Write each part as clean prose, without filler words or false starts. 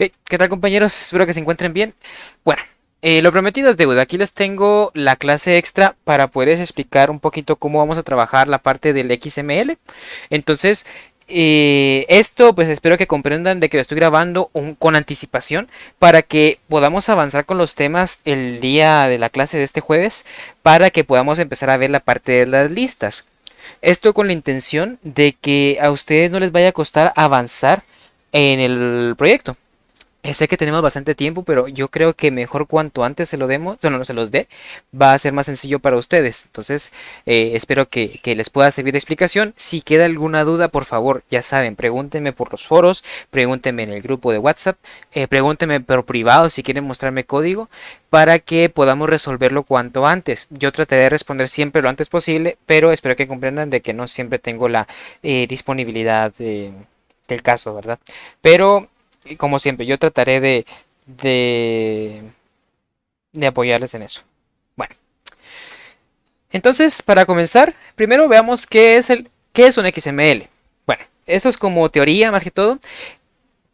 Ok, ¿qué tal compañeros? Espero que se encuentren bien. Bueno, lo prometido es deuda. Aquí les tengo la clase extra para poderles explicar un poquito cómo vamos a trabajar la parte del XML. Entonces, esto pues espero que comprendan de que lo estoy grabando con anticipación para que podamos avanzar con los temas el día de la clase de este jueves para que podamos empezar a ver la parte de las listas. Esto con la intención de que a ustedes no les vaya a costar avanzar en el proyecto. Sé que tenemos bastante tiempo, pero yo creo que mejor cuanto antes se lo demos, no se los dé, va a ser más sencillo para ustedes. Entonces, espero que les pueda servir de explicación. Si queda alguna duda, por favor, ya saben, pregúntenme por los foros, pregúntenme en el grupo de WhatsApp, pregúntenme por privado si quieren mostrarme código para que podamos resolverlo cuanto antes. Yo trataré de responder siempre lo antes posible, pero espero que comprendan de que no siempre tengo la disponibilidad del caso, ¿verdad? Pero como siempre, yo trataré de, de apoyarles en eso. Bueno, entonces, para comenzar, primero veamos qué es un XML. Bueno, eso es como teoría más que todo.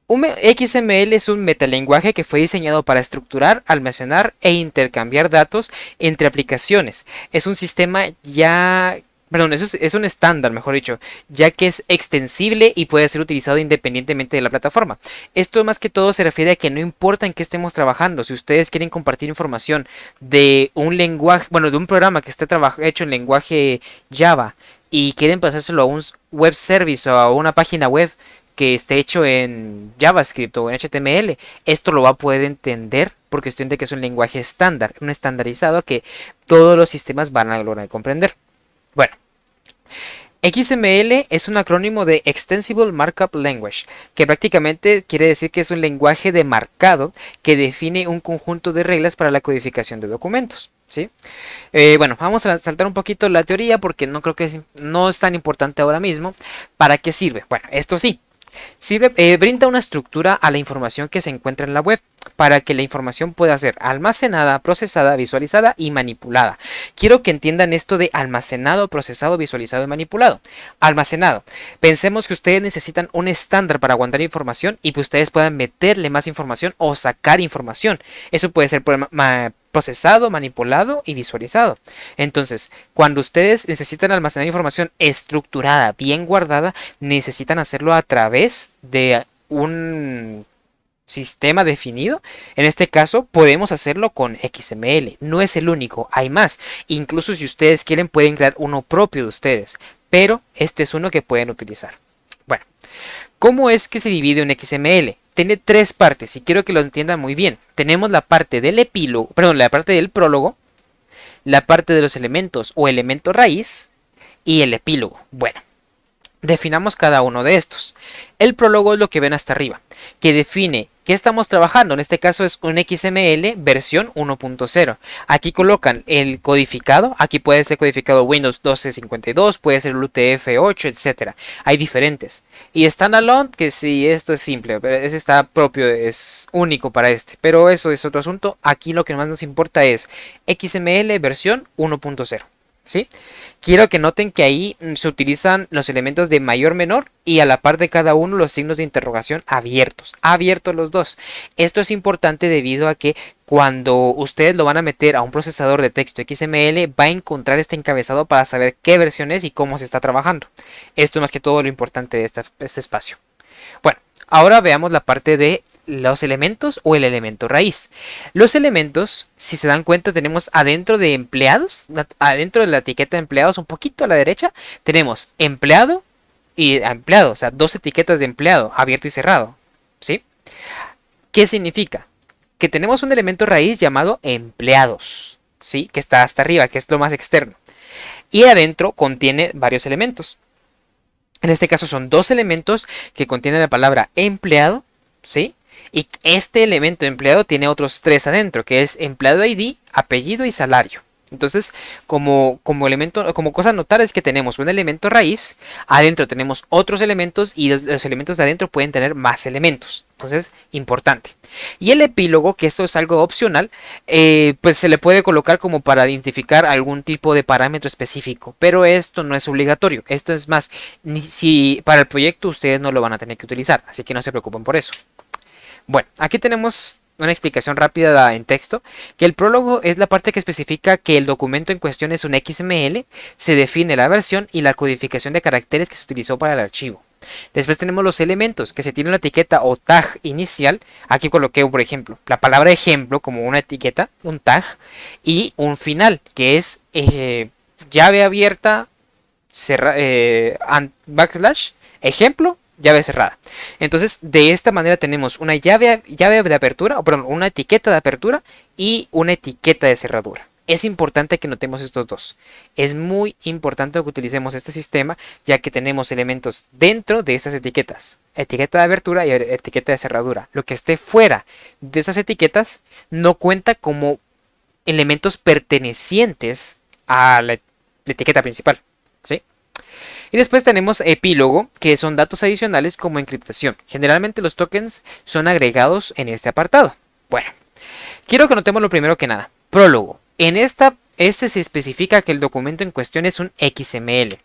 Un XML es un metalenguaje que fue diseñado para estructurar, almacenar e intercambiar datos entre aplicaciones. Es un sistema ya... Perdón, es un estándar, mejor dicho, ya que es extensible y puede ser utilizado independientemente de la plataforma. Esto más que todo se refiere a que no importa en qué estemos trabajando, si ustedes quieren compartir información de un lenguaje, bueno, de un programa que esté hecho en lenguaje Java y quieren pasárselo a un web service o a una página web que esté hecho en JavaScript o en HTML, esto lo va a poder entender por cuestión de que es un lenguaje estándar, un estandarizado que todos los sistemas van a lograr comprender. Bueno, XML es un acrónimo de Extensible Markup Language, que prácticamente quiere decir que es un lenguaje de marcado que define un conjunto de reglas para la codificación de documentos. ¿Sí? Bueno, vamos a saltar un poquito la teoría porque no creo que no es tan importante ahora mismo. ¿Para qué sirve? Bueno, esto sí, brinda una estructura a la información que se encuentra en la web para que la información pueda ser almacenada, procesada, visualizada y manipulada. Quiero que entiendan esto de almacenado, procesado, visualizado y manipulado. Almacenado. Pensemos que ustedes necesitan un estándar para aguantar información y que ustedes puedan meterle más información o sacar información. Eso puede ser procesado, manipulado y visualizado. Entonces, cuando ustedes necesitan almacenar información estructurada, bien guardada, necesitan hacerlo a través de un sistema definido. En este caso podemos hacerlo con XML. No es el único, hay más. Incluso si ustedes quieren pueden crear uno propio de ustedes. Pero este es uno que pueden utilizar. Bueno, ¿cómo es que se divide un XML? Tiene tres partes y quiero que lo entiendan muy bien. Tenemos la parte del epílogo, perdón, la parte del prólogo, la parte de los elementos o elemento raíz y el epílogo. Bueno, definamos cada uno de estos. El prólogo es lo que ven hasta arriba, que define qué estamos trabajando. En este caso es un XML versión 1.0. Aquí colocan el codificado. Aquí puede ser codificado Windows 12.52, puede ser UTF-8, etcétera. Hay diferentes. Y standalone, que sí, esto es simple, pero ese está propio, es único para este. Pero eso es otro asunto. Aquí lo que más nos importa es XML versión 1.0. ¿Sí? Quiero que noten que ahí se utilizan los elementos de mayor menor y a la par de cada uno los signos de interrogación abiertos los dos. Esto es importante debido a que cuando ustedes lo van a meter a un procesador de texto XML va a encontrar este encabezado para saber qué versión es y cómo se está trabajando. Esto es más que todo lo importante de este espacio. Bueno, ahora veamos la parte de los elementos o el elemento raíz. Los elementos, si se dan cuenta, tenemos adentro de empleados, adentro de la etiqueta de empleados, un poquito a la derecha, tenemos empleado y empleado, o sea, dos etiquetas de empleado, abierto y cerrado. ¿Sí? ¿Qué significa? Que tenemos un elemento raíz llamado empleados, ¿sí? Que está hasta arriba, que es lo más externo. Y adentro contiene varios elementos. En este caso son dos elementos que contienen la palabra empleado, ¿sí? Y este elemento empleado tiene otros tres adentro, que es empleado ID, apellido y salario. Entonces, como cosa a notar es que tenemos un elemento raíz, adentro tenemos otros elementos y los elementos de adentro pueden tener más elementos. Entonces, importante. Y el epílogo, que esto es algo opcional, pues se le puede colocar como para identificar algún tipo de parámetro específico, pero esto no es obligatorio. Esto es más, ni si para el proyecto ustedes no lo van a tener que utilizar, así que no se preocupen por eso. Bueno, aquí tenemos una explicación rápida en texto, que el prólogo es la parte que especifica que el documento en cuestión es un XML, se define la versión y la codificación de caracteres que se utilizó para el archivo. Después tenemos los elementos, que se tiene una etiqueta o tag inicial. Aquí coloqué, por ejemplo, la palabra ejemplo como una etiqueta, un tag, y un final, que es llave abierta, backslash, ejemplo, llave cerrada. Entonces, de esta manera tenemos una llave de apertura, o perdón, una etiqueta de apertura y una etiqueta de cerradura. Es importante que notemos estos dos. Es muy importante que utilicemos este sistema, ya que tenemos elementos dentro de estas etiquetas. Etiqueta de apertura y etiqueta de cerradura. Lo que esté fuera de estas etiquetas no cuenta como elementos pertenecientes a la etiqueta principal, ¿sí? Y después tenemos epílogo, que son datos adicionales como encriptación. Generalmente los tokens son agregados en este apartado. Bueno, quiero que notemos lo primero que nada. Prólogo. En este se especifica que el documento en cuestión es un XML.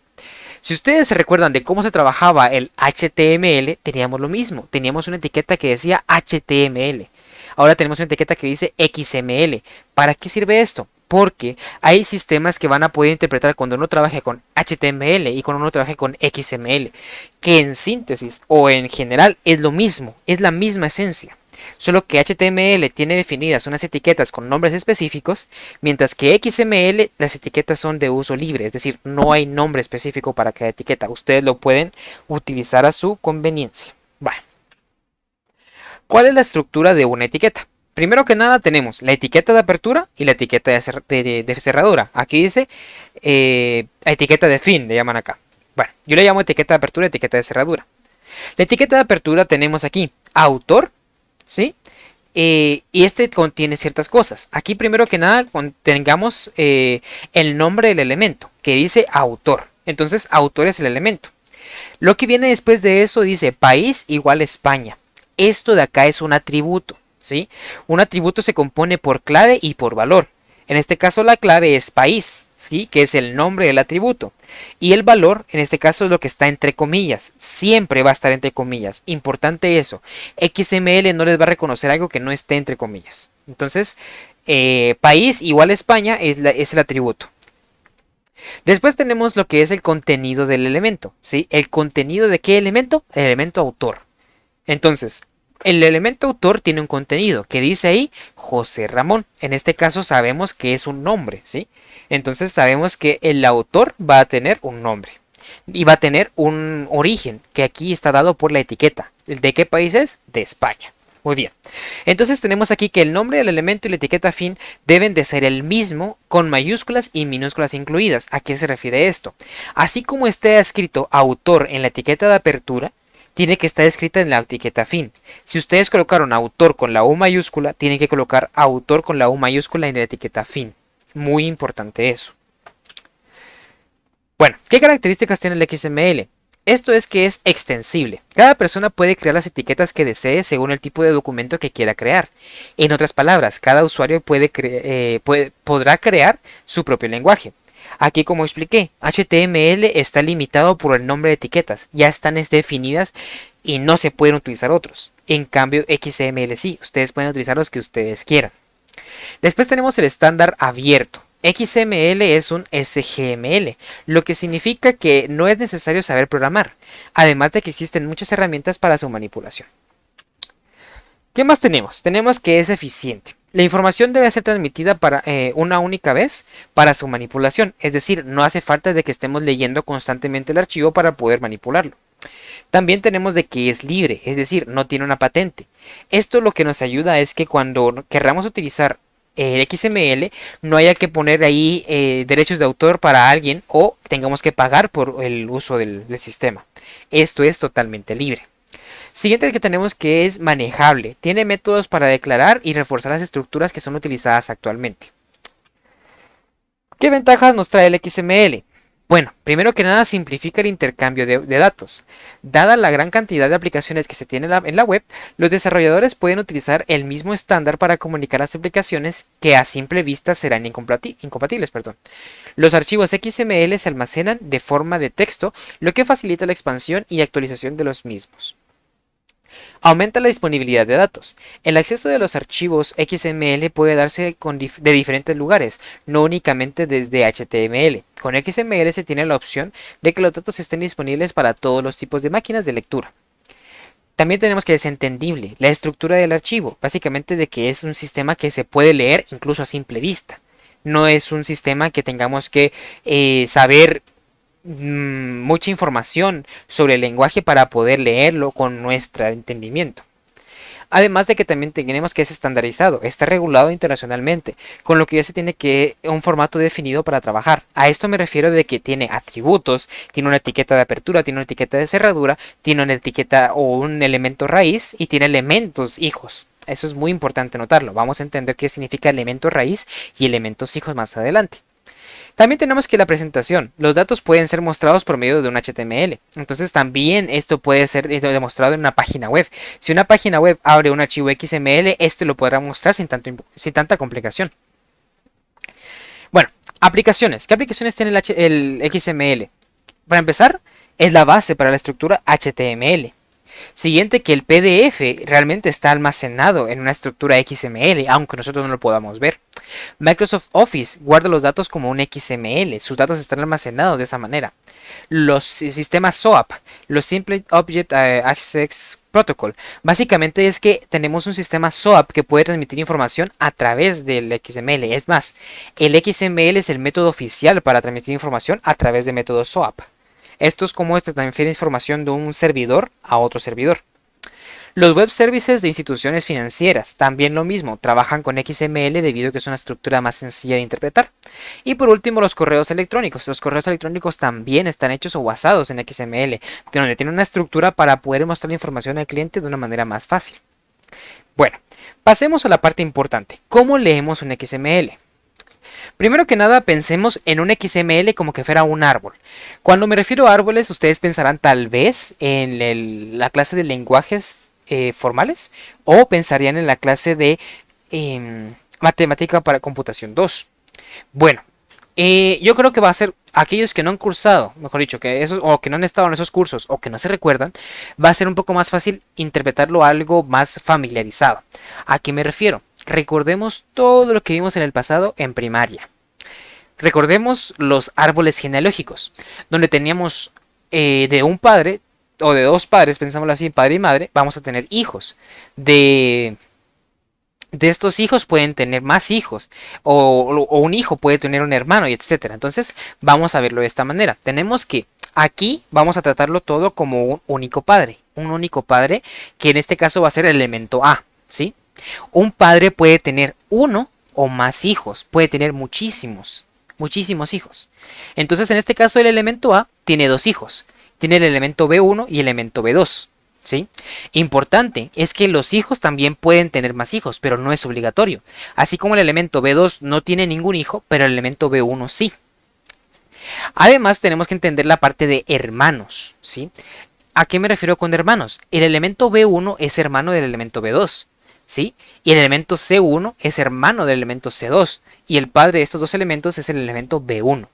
Si ustedes se recuerdan de cómo se trabajaba el HTML, teníamos lo mismo. Teníamos una etiqueta que decía HTML. Ahora tenemos una etiqueta que dice XML. ¿Para qué sirve esto? Porque hay sistemas que van a poder interpretar cuando uno trabaje con HTML y cuando uno trabaje con XML, que en síntesis o en general es lo mismo, es la misma esencia. Solo que HTML tiene definidas unas etiquetas con nombres específicos, mientras que XML las etiquetas son de uso libre, es decir, no hay nombre específico para cada etiqueta. Ustedes lo pueden utilizar a su conveniencia. Bueno, ¿cuál es la estructura de una etiqueta? Primero que nada tenemos la etiqueta de apertura y la etiqueta de cerradura. Aquí dice etiqueta de fin, le llaman acá. Bueno, yo le llamo etiqueta de apertura y etiqueta de cerradura. La etiqueta de apertura tenemos aquí autor, ¿sí? Y este contiene ciertas cosas. Aquí primero que nada tengamos el nombre del elemento, que dice autor. Entonces autor es el elemento. Lo que viene después de eso dice país igual España. Esto de acá es un atributo, ¿sí? Un atributo se compone por clave y por valor. En este caso la clave es país, ¿sí? Que es el nombre del atributo. Y el valor, en este caso, es lo que está entre comillas. Siempre va a estar entre comillas. Importante eso. XML no les va a reconocer algo que no esté entre comillas. Entonces, país igual España es el atributo. Después tenemos lo que es el contenido del elemento, ¿sí? ¿El contenido de qué elemento? El elemento autor. Entonces, el elemento autor tiene un contenido que dice ahí José Ramón. En este caso sabemos que es un nombre, ¿sí? Entonces sabemos que el autor va a tener un nombre y va a tener un origen que aquí está dado por la etiqueta. ¿De qué país es? De España. Muy bien. Entonces tenemos aquí que el nombre del elemento y la etiqueta fin deben de ser el mismo con mayúsculas y minúsculas incluidas. ¿A qué se refiere esto? Así como esté escrito autor en la etiqueta de apertura, tiene que estar escrita en la etiqueta fin. Si ustedes colocaron autor con la U mayúscula, tienen que colocar autor con la U mayúscula en la etiqueta fin. Muy importante eso. Bueno, ¿qué características tiene el XML? Esto es que es extensible. Cada persona puede crear las etiquetas que desee según el tipo de documento que quiera crear. En otras palabras, cada usuario podrá crear su propio lenguaje. Aquí, como expliqué, HTML está limitado por el nombre de etiquetas. Ya están definidas y no se pueden utilizar otros. En cambio, XML sí. Ustedes pueden utilizar los que ustedes quieran. Después tenemos el estándar abierto. XML es un SGML, lo que significa que no es necesario saber programar, además de que existen muchas herramientas para su manipulación. ¿Qué más tenemos? Tenemos que es eficiente. La información debe ser transmitida para una única vez para su manipulación, es decir, no hace falta de que estemos leyendo constantemente el archivo para poder manipularlo. También tenemos de que es libre, es decir, no tiene una patente. Esto lo que nos ayuda es que cuando querramos utilizar el XML no haya que poner ahí derechos de autor para alguien o tengamos que pagar por el uso del sistema. Esto es totalmente libre. Siguiente que tenemos que es manejable. Tiene métodos para declarar y reforzar las estructuras que son utilizadas actualmente. ¿Qué ventajas nos trae el XML? Bueno, primero que nada simplifica el intercambio de datos. Dada la gran cantidad de aplicaciones que se tienen en la web, los desarrolladores pueden utilizar el mismo estándar para comunicar las aplicaciones que a simple vista serán incompatibles. Los archivos XML se almacenan de forma de texto, lo que facilita la expansión y actualización de los mismos. Aumenta la disponibilidad de datos. El acceso de los archivos XML puede darse de diferentes lugares, no únicamente desde HTML. Con XML se tiene la opción de que los datos estén disponibles para todos los tipos de máquinas de lectura. También tenemos que es entendible la estructura del archivo, básicamente de que es un sistema que se puede leer incluso a simple vista. No es un sistema que tengamos que saber mucha información sobre el lenguaje para poder leerlo con nuestro entendimiento. Además de que también tenemos que es estandarizado, está regulado internacionalmente, con lo que ya se tiene que un formato definido para trabajar. A esto me refiero de que tiene atributos, tiene una etiqueta de apertura, tiene una etiqueta de cerradura, tiene una etiqueta o un elemento raíz y tiene elementos hijos. Eso es muy importante notarlo. Vamos a entender qué significa elemento raíz y elementos hijos más adelante. También tenemos que la presentación. Los datos pueden ser mostrados por medio de un HTML. Entonces también esto puede ser demostrado en una página web. Si una página web abre un archivo XML, este lo podrá mostrar sin tanta complicación. Bueno, aplicaciones. ¿Qué aplicaciones tiene el XML? Para empezar, es la base para la estructura HTML. Siguiente, que el PDF realmente está almacenado en una estructura XML, aunque nosotros no lo podamos ver. Microsoft Office guarda los datos como un XML, sus datos están almacenados de esa manera. Los sistemas SOAP, los Simple Object Access Protocol, básicamente es que tenemos un sistema SOAP que puede transmitir información a través del XML. Es más, el XML es el método oficial para transmitir información a través de métodos SOAP. Esto es como transfiere información de un servidor a otro servidor. Los web services de instituciones financieras, también lo mismo, trabajan con XML debido a que es una estructura más sencilla de interpretar. Y por último, los correos electrónicos. Los correos electrónicos también están hechos o basados en XML, donde tienen una estructura para poder mostrar la información al cliente de una manera más fácil. Bueno, pasemos a la parte importante. ¿Cómo leemos un XML? Primero que nada, pensemos en un XML como que fuera un árbol. Cuando me refiero a árboles, ustedes pensarán tal vez en la clase de lenguajes formales o pensarían en la clase de matemática para computación 2. Bueno, yo creo que va a ser aquellos que no han cursado, mejor dicho, o que no han estado en esos cursos o que no se recuerdan, va a ser un poco más fácil interpretarlo algo más familiarizado. ¿A qué me refiero? Recordemos todo lo que vimos en el pasado en primaria. Recordemos los árboles genealógicos, donde teníamos de un padre o de dos padres, pensámoslo así, padre y madre, vamos a tener hijos. De estos hijos pueden tener más hijos, o un hijo puede tener un hermano, y etcétera. Entonces, vamos a verlo de esta manera. Tenemos que aquí vamos a tratarlo todo como un único padre que en este caso va a ser el elemento A, ¿sí? Un padre puede tener uno o más hijos, puede tener muchísimos hijos. Entonces, en este caso, el elemento A tiene dos hijos. Tiene el elemento B1 y el elemento B2. ¿Sí? Importante es que los hijos también pueden tener más hijos, pero no es obligatorio. Así como el elemento B2 no tiene ningún hijo, pero el elemento B1 sí. Además, tenemos que entender la parte de hermanos, ¿sí? ¿A qué me refiero con hermanos? El elemento B1 es hermano del elemento B2. ¿Sí? Y el elemento C1 es hermano del elemento C2 y el padre de estos dos elementos es el elemento B1.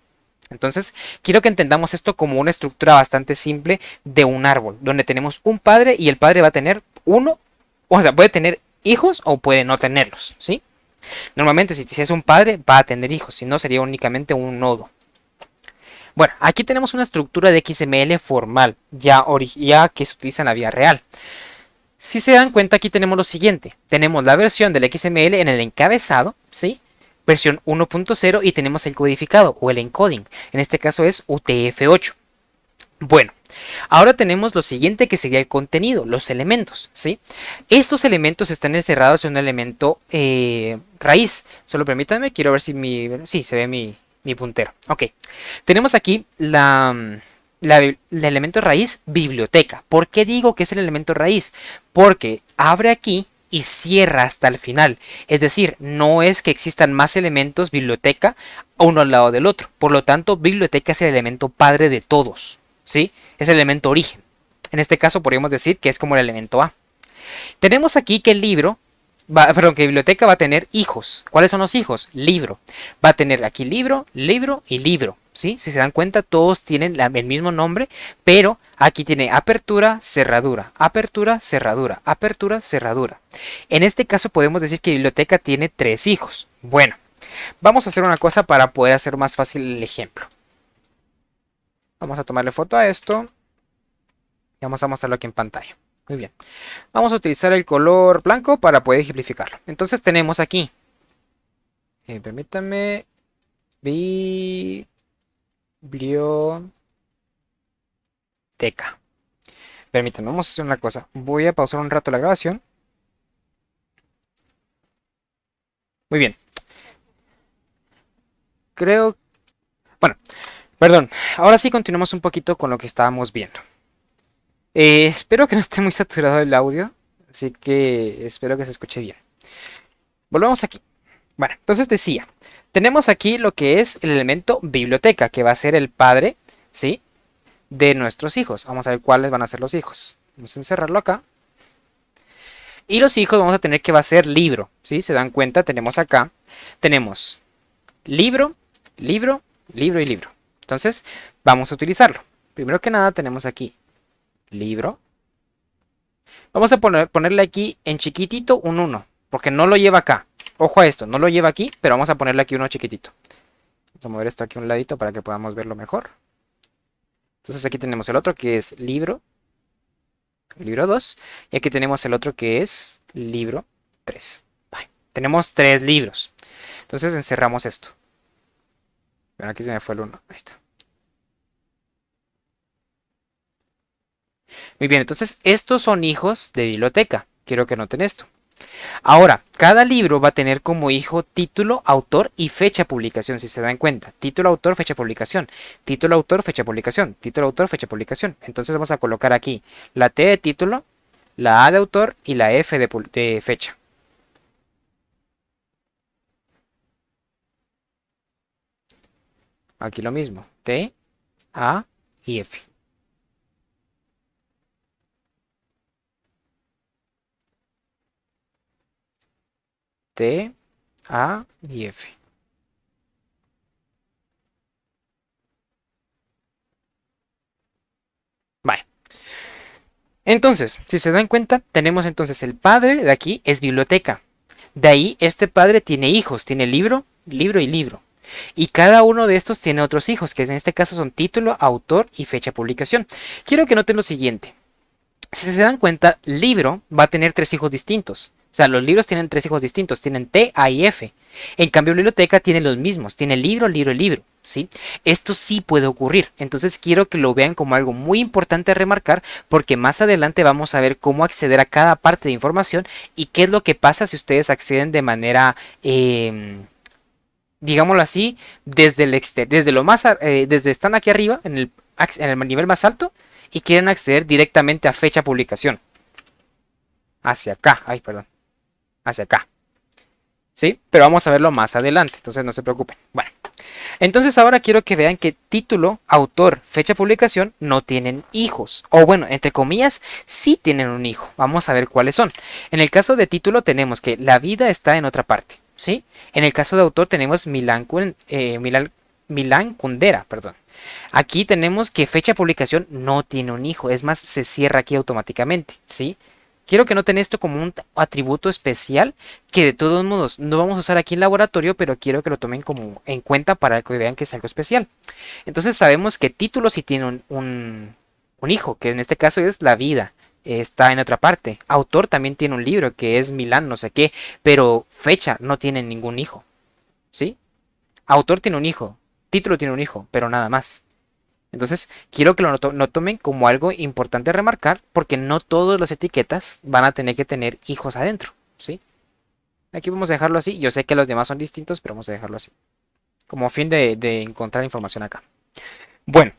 Entonces, quiero que entendamos esto como una estructura bastante simple de un árbol, donde tenemos un padre y el padre va a tener uno, o sea, puede tener hijos o puede no tenerlos, ¿sí? Normalmente, si es un padre, va a tener hijos, si no, sería únicamente un nodo. Bueno, aquí tenemos una estructura de XML formal, ya que se utiliza en la vida real. Si se dan cuenta, aquí tenemos lo siguiente. Tenemos la versión del XML en el encabezado, ¿sí? Versión 1.0 y tenemos el codificado o el encoding. En este caso es UTF-8. Bueno, ahora tenemos lo siguiente que sería el contenido, los elementos, ¿sí? Estos elementos están encerrados en un elemento raíz. Solo permítanme, quiero ver si sí, se ve mi puntero. Ok, tenemos aquí el elemento raíz biblioteca. ¿Por qué digo que es el elemento raíz? Porque abre aquí y cierra hasta el final. Es decir, no es que existan más elementos biblioteca uno al lado del otro. Por lo tanto, biblioteca es el elemento padre de todos, ¿sí? Es el elemento origen. En este caso podríamos decir que es como el elemento A. Tenemos aquí que el libro, que biblioteca va a tener hijos. ¿Cuáles son los hijos? Libro. Va a tener aquí libro, libro y libro. ¿sí? Si se dan cuenta, todos tienen el mismo nombre, pero aquí tiene apertura, cerradura, apertura, cerradura, apertura, cerradura. En este caso podemos decir que biblioteca tiene 3 hijos. Bueno, vamos a hacer una cosa para poder hacer más fácil el ejemplo. Vamos a tomarle foto a esto y vamos a mostrarlo aquí en pantalla. Muy bien. Vamos a utilizar el color blanco para poder ejemplificarlo. Entonces tenemos aquí, permítanme, biblioteca. Permítanme, vamos a hacer una cosa. Voy a pausar un rato la grabación. Muy bien. Creo... Bueno, perdón. Ahora sí continuamos un poquito con lo que estábamos viendo. Espero que no esté muy saturado el audio. Así que espero que se escuche bien. Volvemos aquí. Bueno, entonces decía, tenemos aquí lo que es el elemento biblioteca, que va a ser el padre, ¿sí? De nuestros hijos. Vamos a ver cuáles van a ser los hijos. Vamos a encerrarlo acá. Y los hijos vamos a tener que va a ser libro, ¿sí? Se dan cuenta, tenemos acá, tenemos libro, libro, libro y libro. Entonces, vamos a utilizarlo. Primero que nada tenemos aquí libro. Vamos a ponerle aquí en chiquitito un 1, porque no lo lleva acá. Ojo a esto, no lo lleva aquí, pero vamos a ponerle aquí uno chiquitito. Vamos a mover esto aquí a un ladito para que podamos verlo mejor. Entonces aquí tenemos el otro que es libro, libro 2, y aquí tenemos el otro que es libro 3. Vale. Tenemos 3 libros. Entonces encerramos esto. Bueno, aquí se me fue el 1. Ahí está. Muy bien, entonces estos son hijos de biblioteca. Quiero que noten esto. Ahora, cada libro va a tener como hijo título, autor y fecha de publicación, si se dan cuenta. Título, autor, fecha de publicación. Título, autor, fecha de publicación. Título, autor, fecha de publicación. Entonces vamos a colocar aquí la T de título, la A de autor y la F de fecha. Aquí lo mismo. T, A y F. T, A y F. Vale. Entonces, si se dan cuenta, tenemos entonces el padre de aquí es biblioteca. De ahí, este padre tiene hijos, tiene libro, libro y libro. Y cada uno de estos tiene otros hijos, que en este caso son título, autor y fecha de publicación. Quiero que noten lo siguiente. Si se dan cuenta, libro va a tener 3 hijos distintos. O sea, los libros tienen 3 hijos distintos, tienen T, A y F. En cambio, biblioteca tiene los mismos, tiene libro, libro y libro. ¿Sí? Esto sí puede ocurrir. Entonces quiero que lo vean como algo muy importante a remarcar, porque más adelante vamos a ver cómo acceder a cada parte de información y qué es lo que pasa si ustedes acceden de manera, digámoslo así, desde el desde lo más, desde están aquí arriba en el nivel más alto y quieren acceder directamente a fecha de publicación. Hacia acá, ay, perdón, hacia acá. ¿Sí? Pero vamos a verlo más adelante, entonces no se preocupen. Bueno, entonces ahora quiero que vean que título, autor, fecha de publicación no tienen hijos. O bueno, entre comillas, sí tienen un hijo. Vamos a ver cuáles son. En el caso de título tenemos que la vida está en otra parte. ¿Sí? En el caso de autor tenemos Milán Kundera, perdón. Aquí tenemos que fecha de publicación no tiene un hijo. Es más, se cierra aquí automáticamente. ¿Sí? Quiero que noten esto como un atributo especial que de todos modos no vamos a usar aquí en laboratorio, pero quiero que lo tomen como en cuenta para que vean que es algo especial. Entonces sabemos que título sí tiene un hijo, que en este caso es la vida, está en otra parte. Autor también tiene un libro que es Milán no sé qué, pero fecha no tiene ningún hijo. ¿Sí? Autor tiene un hijo, título tiene un hijo, pero nada más. Entonces, quiero que lo tomen como algo importante a remarcar, porque no todas las etiquetas van a tener que tener hijos adentro, ¿sí? Aquí vamos a dejarlo así. Yo sé que los demás son distintos, pero vamos a dejarlo así. Como fin de encontrar información acá. Bueno,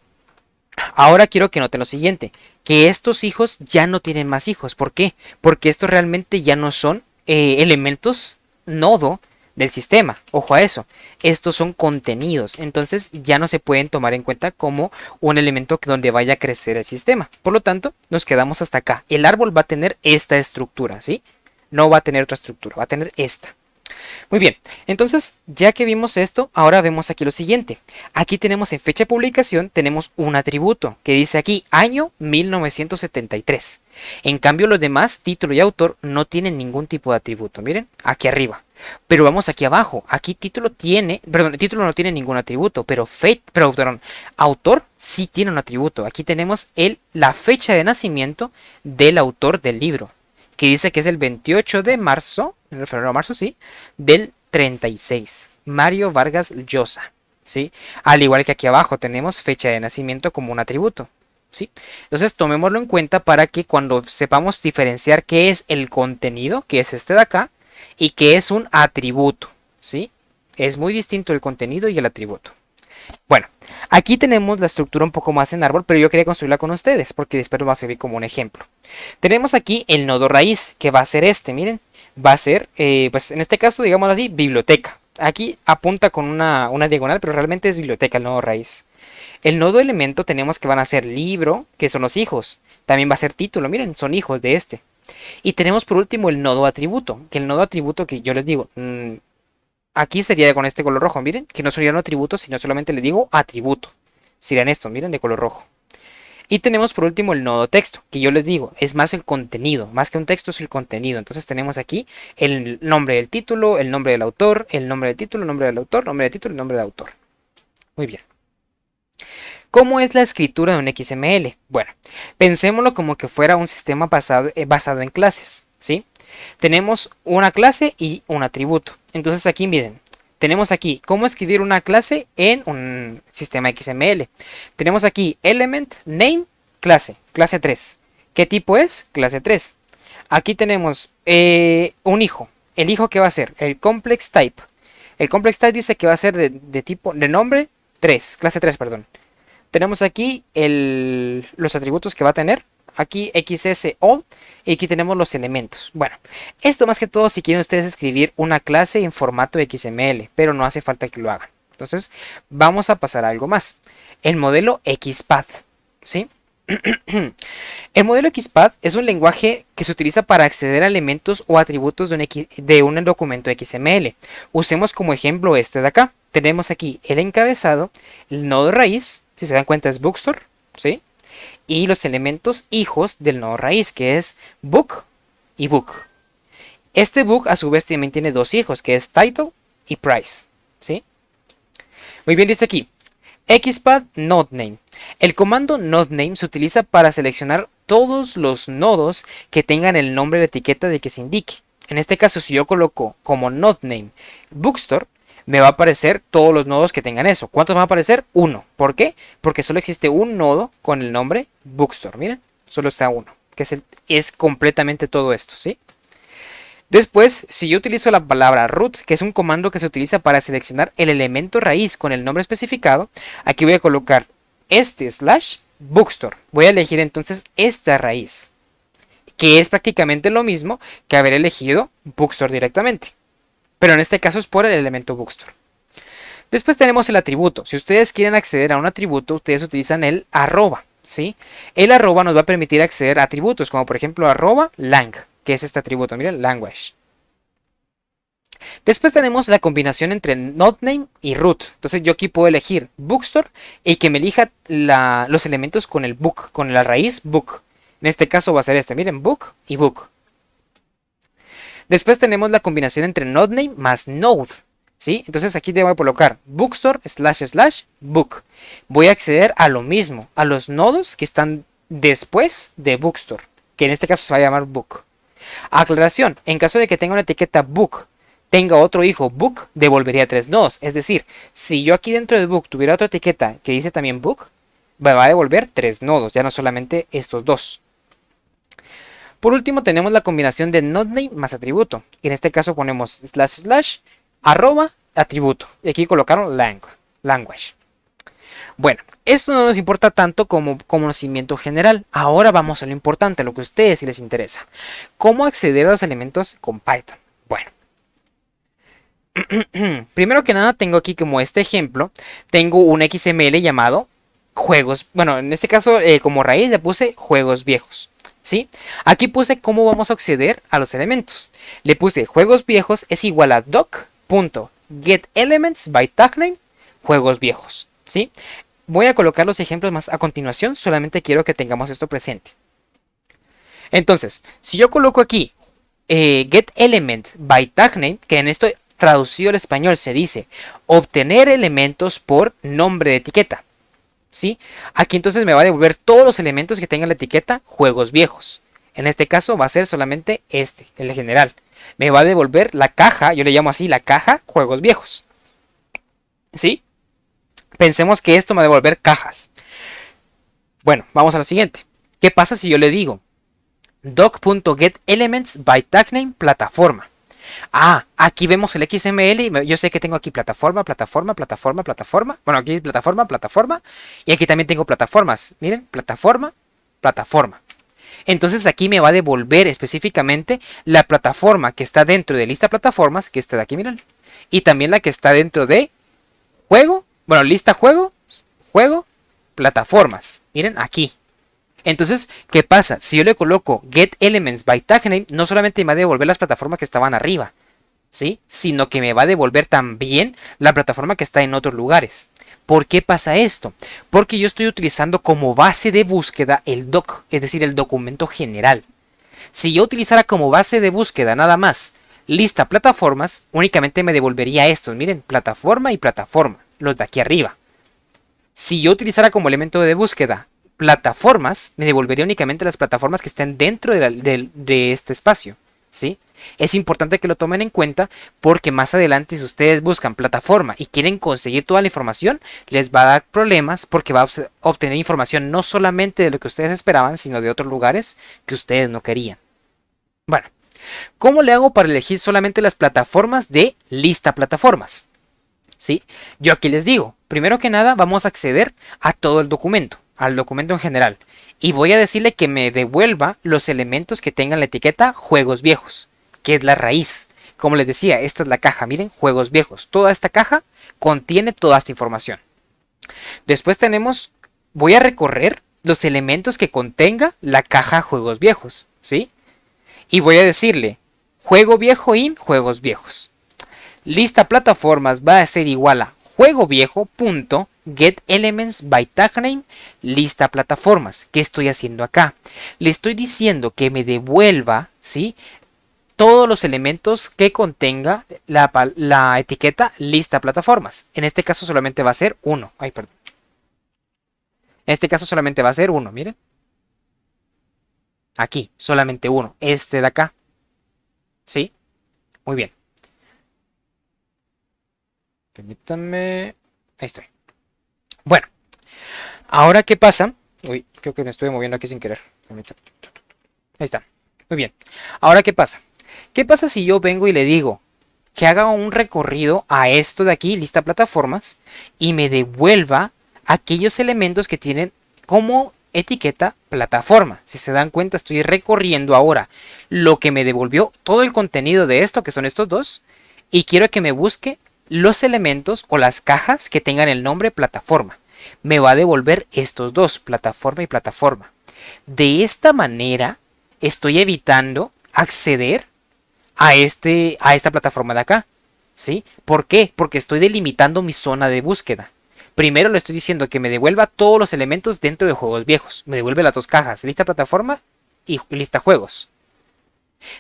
ahora quiero que noten lo siguiente, que estos hijos ya no tienen más hijos. ¿Por qué? Porque estos realmente ya no son elementos nodo del sistema. Ojo a eso. Estos son contenidos. Entonces ya no se pueden tomar en cuenta como un elemento donde vaya a crecer el sistema. Por lo tanto, nos quedamos hasta acá. El árbol va a tener esta estructura, ¿sí? No va a tener otra estructura, va a tener esta. Muy bien, entonces ya que vimos esto, ahora vemos aquí lo siguiente. Aquí tenemos en fecha de publicación, tenemos un atributo que dice aquí año 1973. En cambio los demás, título y autor, no tienen ningún tipo de atributo. Miren, aquí arriba. Pero vamos aquí abajo. Aquí título tiene, perdón, el título no tiene ningún atributo, pero, perdón, autor sí tiene un atributo. Aquí tenemos la fecha de nacimiento del autor del libro, que dice que es el 28 de marzo, en el febrero a marzo, sí, del 36, Mario Vargas Llosa, ¿sí? Al igual que aquí abajo tenemos fecha de nacimiento como un atributo, ¿sí? Entonces tomémoslo en cuenta para que cuando sepamos diferenciar qué es el contenido, que es este de acá, y qué es un atributo, ¿sí? Es muy distinto el contenido y el atributo. Bueno, aquí tenemos la estructura un poco más en árbol, pero yo quería construirla con ustedes porque después nos va a servir como un ejemplo. Tenemos aquí el nodo raíz, que va a ser este, miren. Va a ser, pues en este caso, digámoslo así, biblioteca. Aquí apunta con una diagonal, pero realmente es biblioteca el nodo raíz. El nodo elemento tenemos que van a ser libro, que son los hijos. También va a ser título, miren, son hijos de este. Y tenemos por último el nodo atributo, que el nodo atributo que yo les digo, aquí sería con este color rojo, miren, que no sería un atributo, sino solamente le digo atributo. Serían estos, miren, de color rojo. Y tenemos por último el nodo texto, que yo les digo, es más el contenido, más que un texto es el contenido. Entonces tenemos aquí el nombre del título, el nombre del autor, el nombre del título, el nombre del autor, nombre del título y nombre del autor. Muy bien. ¿Cómo es la escritura de un XML? Bueno, pensémoslo como que fuera un sistema basado en clases, ¿sí? Tenemos una clase y un atributo. Entonces aquí miren, tenemos aquí cómo escribir una clase en un sistema XML. Tenemos aquí element name clase, clase 3. ¿Qué tipo es? Clase 3. Aquí tenemos un hijo. ¿El hijo qué va a ser? El complex type. El complex type dice que va a ser de tipo de nombre 3, clase 3, perdón. Tenemos aquí los atributos que va a tener. Aquí XS all y aquí tenemos los elementos. Bueno, esto más que todo si quieren ustedes escribir una clase en formato XML, pero no hace falta que lo hagan. Entonces vamos a pasar a algo más. El modelo XPath, ¿sí? El modelo XPath es un lenguaje que se utiliza para acceder a elementos o atributos de un documento XML. Usemos como ejemplo este de acá. Tenemos aquí el encabezado, el nodo raíz, si se dan cuenta es bookstore, ¿sí? Y los elementos hijos del nodo raíz, que es book y book. Este book a su vez también tiene dos hijos, que es title y price, ¿sí? Muy bien, dice aquí, XPath nodename. El comando nodename se utiliza para seleccionar todos los nodos que tengan el nombre de etiqueta del que se indique. En este caso, si yo coloco como nodename bookstore, me va a aparecer todos los nodos que tengan eso. ¿Cuántos van a aparecer? Uno. ¿Por qué? Porque solo existe un nodo con el nombre bookstore. Miren, solo está uno, que es completamente todo esto, ¿sí? Después, si yo utilizo la palabra root, que es un comando que se utiliza para seleccionar el elemento raíz con el nombre especificado, aquí voy a colocar este slash bookstore. Voy a elegir entonces esta raíz, que es prácticamente lo mismo que haber elegido bookstore directamente. Pero en este caso es por el elemento bookstore. Después tenemos el atributo. Si ustedes quieren acceder a un atributo, ustedes utilizan el arroba, ¿sí? El arroba nos va a permitir acceder a atributos, como por ejemplo arroba lang, que es este atributo, miren, language. Después tenemos la combinación entre nodename y root. Entonces yo aquí puedo elegir bookstore y que me elija los elementos con el book, con la raíz book. En este caso va a ser este, miren, book y book. Después tenemos la combinación entre nodename más node, ¿sí? Entonces aquí debo colocar bookstore / book. Voy a acceder a lo mismo, a los nodos que están después de bookstore, que en este caso se va a llamar book. Aclaración, en caso de que tenga una etiqueta book, tenga otro hijo book, devolvería 3 nodos. Es decir, si yo aquí dentro de book tuviera otra etiqueta que dice también book, me va a devolver 3 nodos, ya no solamente estos dos. Por último tenemos la combinación de nodename más atributo. En este caso ponemos / arroba atributo. Y aquí colocaron language. Bueno, esto no nos importa tanto como conocimiento general. Ahora vamos a lo importante, a lo que a ustedes sí les interesa. ¿Cómo acceder a los elementos con Python? Bueno. Primero que nada tengo aquí como este ejemplo. Tengo un XML llamado juegos. Bueno, en este caso como raíz le puse juegos viejos. ¿sí? Aquí puse cómo vamos a acceder a los elementos. Le puse juegos viejos es igual a doc.getElements by tagname juegos viejos, ¿sí? Voy a colocar los ejemplos más a continuación, solamente quiero que tengamos esto presente. Entonces, si yo coloco aquí getElement by tagname, que en esto traducido al español se dice obtener elementos por nombre de etiqueta, ¿sí? Aquí entonces me va a devolver todos los elementos que tengan la etiqueta juegos viejos. En este caso va a ser solamente el general. Me va a devolver la caja, yo le llamo así la caja juegos viejos, ¿sí? Pensemos que esto me va a devolver cajas. Bueno, vamos a lo siguiente. ¿Qué pasa si yo le digo doc.getElements by tagname plataforma? Aquí vemos el XML y yo sé que tengo aquí plataforma. Bueno, aquí es plataforma. Y aquí también tengo plataformas. Miren, plataforma. Entonces aquí me va a devolver específicamente la plataforma que está dentro de lista plataformas, que está de aquí, miren. Y también la que está dentro de juego. Bueno, lista juego, plataformas. Miren, aquí. Entonces, ¿qué pasa? Si yo le coloco getElements by tagname, no solamente me va a devolver las plataformas que estaban arriba, ¿sí? Sino que me va a devolver también la plataforma que está en otros lugares. ¿Por qué pasa esto? Porque yo estoy utilizando como base de búsqueda el doc, es decir, el documento general. Si yo utilizara como base de búsqueda nada más lista plataformas, únicamente me devolvería estos. Miren, plataforma y plataforma, los de aquí arriba. Si yo utilizara como elemento de búsqueda plataformas, me devolvería únicamente las plataformas que estén dentro de este espacio, ¿sí? Es importante que lo tomen en cuenta porque más adelante si ustedes buscan plataforma y quieren conseguir toda la información, les va a dar problemas porque va a obtener información no solamente de lo que ustedes esperaban, sino de otros lugares que ustedes no querían. Bueno, ¿cómo le hago para elegir solamente las plataformas de lista plataformas? ¿Sí? Yo aquí les digo, primero que nada vamos a acceder a todo el documento, al documento en general, y voy a decirle que me devuelva los elementos que tengan la etiqueta juegos viejos, que es la raíz. Como les decía, esta es la caja, miren, juegos viejos. Toda esta caja contiene toda esta información. Después voy a recorrer los elementos que contenga la caja juegos viejos, ¿sí? Y voy a decirle juego viejo in juegos viejos. Lista plataformas va a ser igual a juego viejo punto get elements by tagname lista plataformas. ¿Qué estoy haciendo acá? Le estoy diciendo que me devuelva, ¿sí?, todos los elementos que contenga la etiqueta lista plataformas. En este caso solamente va a ser uno. Ay, perdón. En este caso solamente va a ser uno, miren. Aquí, solamente uno. Este de acá. ¿Sí? Muy bien. Permítanme. Ahí estoy. Bueno. Ahora, ¿qué pasa? Uy, creo que me estuve moviendo aquí sin querer. Permítanme. Ahí está. Muy bien. Ahora, ¿qué pasa? ¿Qué pasa si yo vengo y le digo que haga un recorrido a esto de aquí, lista plataformas, y me devuelva aquellos elementos que tienen como etiqueta plataforma? Si se dan cuenta, estoy recorriendo ahora lo que me devolvió todo el contenido de esto, que son estos dos, y quiero que me busque los elementos o las cajas que tengan el nombre plataforma. Me va a devolver estos dos, plataforma y plataforma. De esta manera estoy evitando acceder a esta plataforma de acá, ¿sí? ¿Por qué? Porque estoy delimitando mi zona de búsqueda. Primero le estoy diciendo que me devuelva todos los elementos dentro de juegos viejos. Me devuelve las dos cajas, lista plataforma y lista juegos.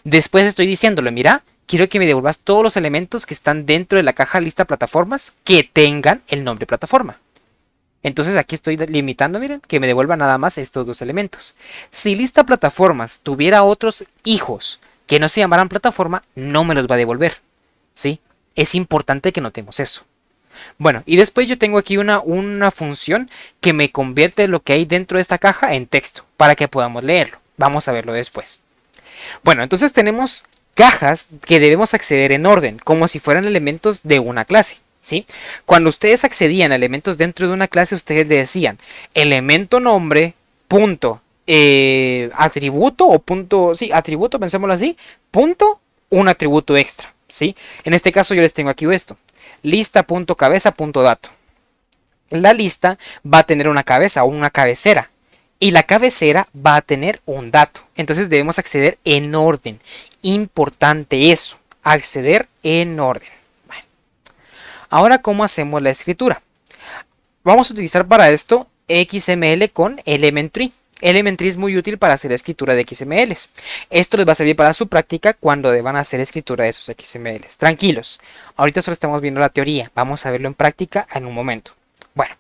Después estoy diciéndole, mira, quiero que me devuelvas todos los elementos que están dentro de la caja lista plataformas que tengan el nombre plataforma. Entonces aquí estoy limitando, miren, que me devuelva nada más estos dos elementos. Si lista plataformas tuviera otros hijos que no se llamaran plataforma, no me los va a devolver, ¿sí? Es importante que notemos eso. Bueno, y después yo tengo aquí una función que me convierte lo que hay dentro de esta caja en texto para que podamos leerlo. Vamos a verlo después. Bueno, entonces tenemos cajas que debemos acceder en orden, como si fueran elementos de una clase, ¿sí? Cuando ustedes accedían a elementos dentro de una clase, ustedes decían elemento nombre, punto, atributo o punto, sí, atributo, pensémoslo así, punto, un atributo extra, ¿sí? En este caso yo les tengo aquí esto, lista.cabeza.dato. La lista va a tener una cabeza o una cabecera Y la cabecera va a tener un dato. Entonces debemos acceder en orden. Importante eso, acceder en orden. Bueno, ahora, ¿cómo hacemos la escritura? Vamos a utilizar para esto XML con Elementary. Elementary es muy útil para hacer escritura de XMLs. Esto les va a servir para su práctica cuando deban hacer escritura de sus XMLs. Tranquilos, ahorita solo estamos viendo la teoría, vamos a verlo en práctica en un momento. Bueno,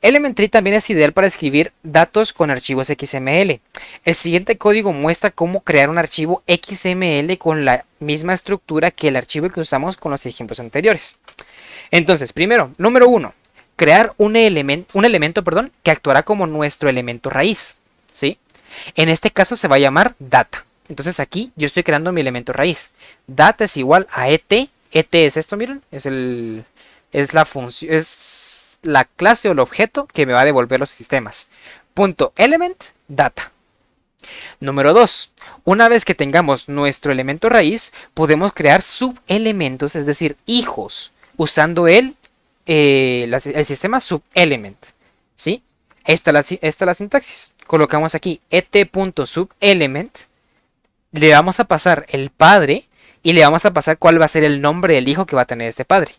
Elementary también es ideal para escribir datos con archivos XML. El siguiente código muestra cómo crear un archivo XML con la misma estructura que el archivo que usamos con los ejemplos anteriores. Entonces, primero, número 1. Crear un elemento que actuará como nuestro elemento raíz, ¿sí? En este caso se va a llamar data. Entonces aquí yo estoy creando mi elemento raíz. Data es igual a et. Et es esto, miren, es la función, es la clase o el objeto que me va a devolver los sistemas. Punto element data. Número 2. Una vez que tengamos nuestro elemento raíz, podemos crear subelementos, es decir, hijos, usando el sistema subelement, ¿sí? Esta es la sintaxis. Colocamos aquí et.subelement, le vamos a pasar el padre y le vamos a pasar cuál va a ser el nombre del hijo que va a tener este padre,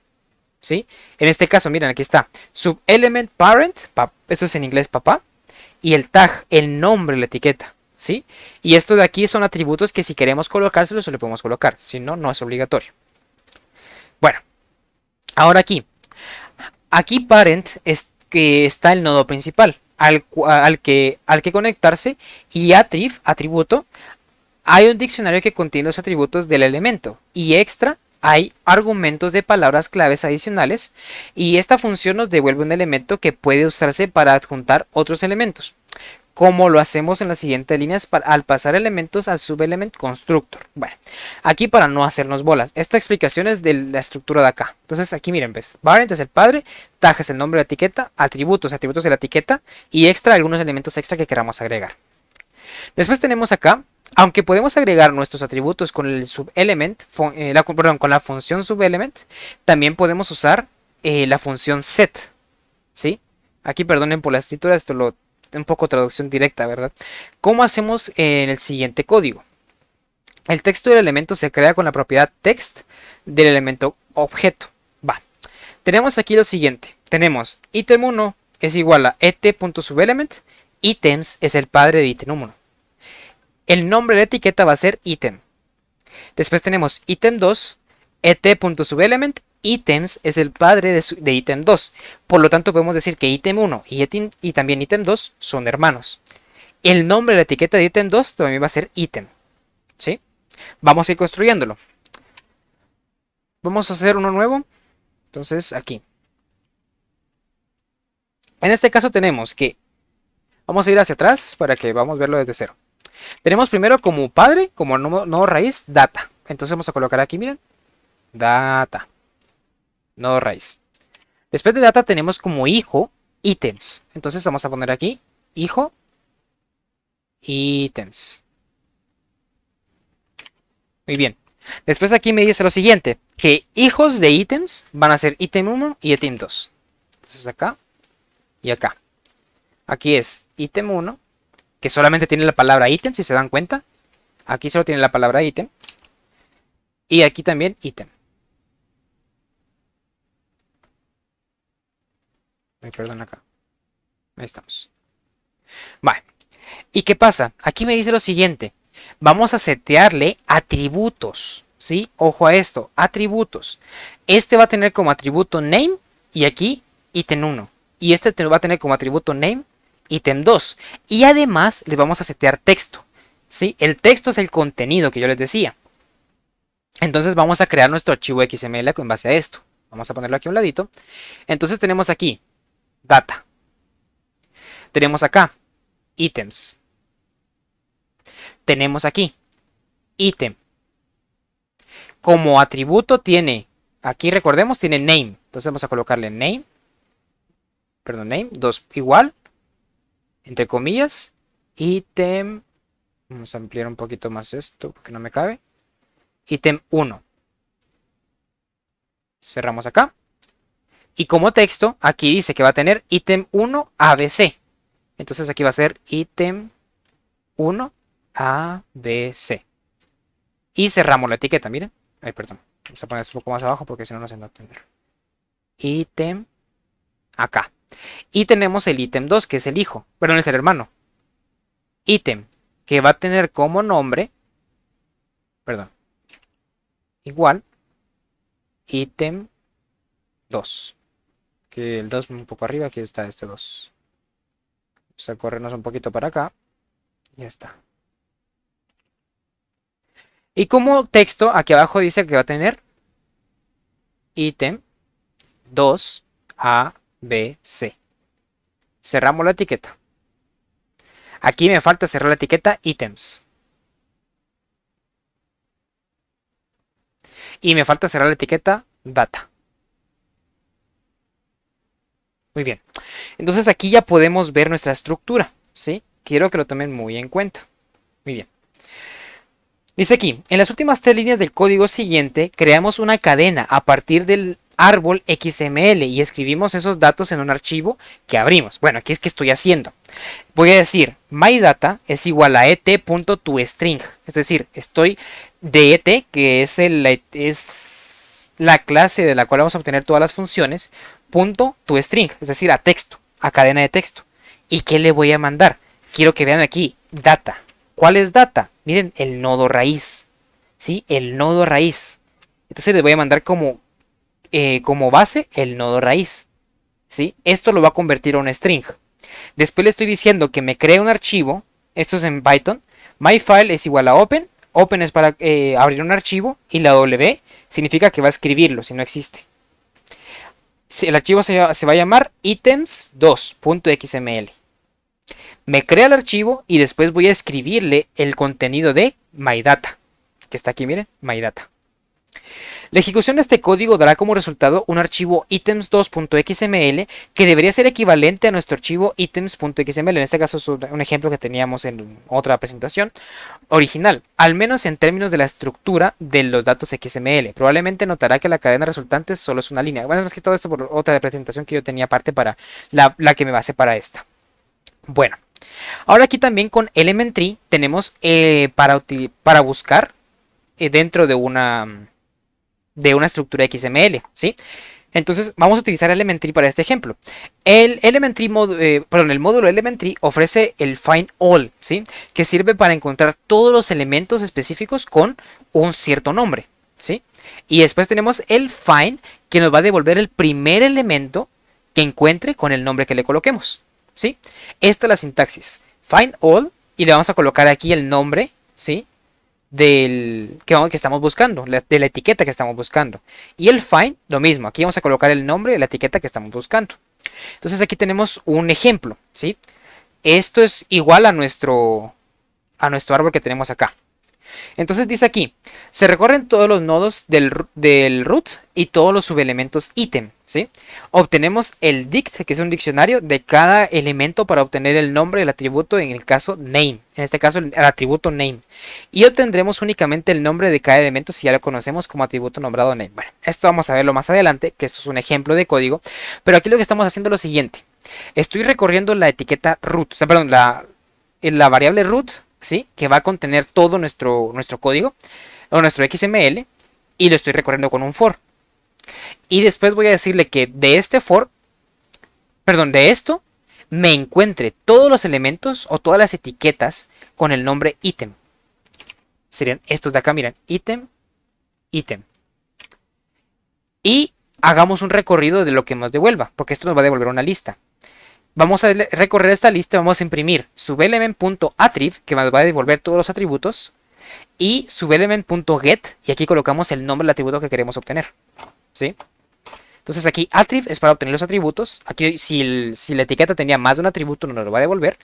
¿sí? En este caso, miren, aquí está subelement parent, eso es en inglés papá, y el tag, el nombre, la etiqueta, ¿sí? Y esto de aquí son atributos que si queremos colocárselos se lo podemos colocar, si no, no es obligatorio. Bueno, ahora aquí parent es que está el nodo principal al que conectarse, y atributo, hay un diccionario que contiene los atributos del elemento, y extra hay argumentos de palabras claves adicionales, y esta función nos devuelve un elemento que puede usarse para adjuntar otros elementos, como lo hacemos en las siguientes líneas al pasar elementos al subelement constructor. Bueno, aquí para no hacernos bolas, esta explicación es de la estructura de acá. Entonces aquí miren, ves, parent es el padre, tag es el nombre de la etiqueta, atributos de la etiqueta, y extra algunos elementos extra que queramos agregar. Después tenemos acá, aunque podemos agregar nuestros atributos con el subelement, con la función subelement, también podemos usar la función set, ¿sí? Aquí perdonen por la escritura, esto lo un poco traducción directa, ¿verdad? ¿Cómo hacemos en el siguiente código? El texto del elemento se crea con la propiedad text del elemento objeto. Va. Tenemos aquí lo siguiente. Tenemos item 1 es igual a et.subelement. Items es el padre de item 1. El nombre de la etiqueta va a ser item. Después tenemos item 2, et.subelement. Items es el padre de item 2. Por lo tanto, podemos decir que item 1 y también item 2 son hermanos. El nombre de la etiqueta de item 2 también va a ser item, ¿sí? Vamos a ir construyéndolo. Vamos a hacer uno nuevo. Entonces, aquí. En este caso tenemos que... Vamos a ir hacia atrás para que vamos a verlo desde cero. Tenemos primero como padre, como nodo raíz, data. Entonces vamos a colocar aquí, miren. Data. Nodo raíz. Después de data tenemos como hijo items. Entonces vamos a poner aquí hijo items. Muy bien. Después aquí me dice lo siguiente, que hijos de items van a ser item 1 y item 2. Entonces acá y acá. Aquí es item 1, que solamente tiene la palabra item, si se dan cuenta. Aquí solo tiene la palabra item. Y aquí también item. Perdón acá. Ahí estamos. Vale. ¿Y qué pasa? Aquí me dice lo siguiente. Vamos a setearle atributos. ¿Sí? Ojo a esto. Atributos. Este va a tener como atributo name y aquí ítem 1. Y este va a tener como atributo name ítem 2. Y además le vamos a setear texto. ¿Sí? El texto es el contenido que yo les decía. Entonces vamos a crear nuestro archivo XML en base a esto. Vamos a ponerlo aquí a un ladito. Entonces tenemos aquí data. Tenemos acá items. Tenemos aquí item. Como atributo tiene, aquí recordemos, tiene name. Entonces vamos a colocarle name. Perdón, name. 2 igual. Entre comillas. Item. Vamos a ampliar un poquito más esto porque no me cabe. Item 1. Cerramos acá. Y como texto, aquí dice que va a tener item 1 ABC. Entonces aquí va a ser ítem 1 ABC. Y cerramos la etiqueta, miren. Ay, perdón. Vamos a poner esto un poco más abajo porque si no no se va a entender. Ítem acá. Y tenemos el ítem 2, que es el hijo. Perdón, es el hermano. Ítem que va a tener como nombre. Perdón. Igual. Ítem 2. Que el 2 un poco arriba. Aquí está este 2. Vamos a corrernos un poquito para acá. Ya está. Y como texto, aquí abajo dice que va a tener ítem 2 A, B, C. Cerramos la etiqueta. Aquí me falta cerrar la etiqueta ítems. Y me falta cerrar la etiqueta data. Muy bien. Entonces aquí ya podemos ver nuestra estructura, ¿sí? Quiero que lo tomen muy en cuenta. Muy bien. Dice aquí, en las últimas 3 líneas del código siguiente, creamos una cadena a partir del árbol XML y escribimos esos datos en un archivo que abrimos. Bueno, aquí es que estoy haciendo. Voy a decir, myData es igual a et.toString. Es decir, estoy de et, que es la clase de la cual vamos a obtener todas las funciones, punto toString, es decir, a texto, a cadena de texto. ¿Y qué le voy a mandar? Quiero que vean aquí, data. ¿Cuál es data? Miren, el nodo raíz. ¿Sí? El nodo raíz. Entonces le voy a mandar como base el nodo raíz. ¿Sí? Esto lo va a convertir a un string. Después le estoy diciendo que me cree un archivo. Esto es en Python. MyFile es igual a open. Open es para abrir un archivo. Y la W significa que va a escribirlo si no existe. El archivo se va a llamar items2.xml. Me crea el archivo y después voy a escribirle el contenido de myData. Que está aquí, miren, myData. La ejecución de este código dará como resultado un archivo items2.xml que debería ser equivalente a nuestro archivo items.xml. En este caso es un ejemplo que teníamos en otra presentación original, al menos en términos de la estructura de los datos XML. Probablemente notará que la cadena resultante solo es una línea. Bueno, es más que todo esto por otra presentación que yo tenía aparte para la que me basé para esta. Bueno, ahora aquí también con Elementary tenemos para buscar dentro de una estructura XML, ¿sí? Entonces vamos a utilizar Elementary para este ejemplo. El módulo Elementary ofrece el Find All, ¿sí? Que sirve para encontrar todos los elementos específicos con un cierto nombre, ¿sí? Y después tenemos el Find, que nos va a devolver el primer elemento que encuentre con el nombre que le coloquemos, ¿sí? Esta es la sintaxis. Find All, y le vamos a colocar aquí el nombre, ¿sí? Que estamos buscando, de la etiqueta que estamos buscando. Y el find, lo mismo, aquí vamos a colocar el nombre de la etiqueta que estamos buscando. Entonces aquí tenemos un ejemplo, ¿sí? Esto es igual a nuestro árbol que tenemos acá. Entonces dice aquí, se recorren todos los nodos del root y todos los subelementos ítem, ¿sí? Obtenemos el dict, que es un diccionario de cada elemento para obtener el nombre del atributo, en el caso name, en este caso el atributo name. Y obtendremos únicamente el nombre de cada elemento si ya lo conocemos como atributo nombrado name. Bueno, esto vamos a verlo más adelante, que esto es un ejemplo de código, pero aquí lo que estamos haciendo es lo siguiente. Estoy recorriendo la etiqueta root, o sea, perdón, la variable root, ¿sí? Que va a contener todo nuestro código o nuestro XML, y lo estoy recorriendo con un for. Y después voy a decirle que de esto me encuentre todos los elementos o todas las etiquetas con el nombre ítem. Serían estos de acá, miren, ítem, ítem. Y hagamos un recorrido de lo que nos devuelva, porque esto nos va a devolver una lista. Vamos a recorrer esta lista, vamos a imprimir subelement.attrib, que nos va a devolver todos los atributos, y subelement.get, y aquí colocamos el nombre del atributo que queremos obtener, ¿sí? Entonces aquí attrib es para obtener los atributos, aquí si la etiqueta tenía más de un atributo nos lo va a devolver,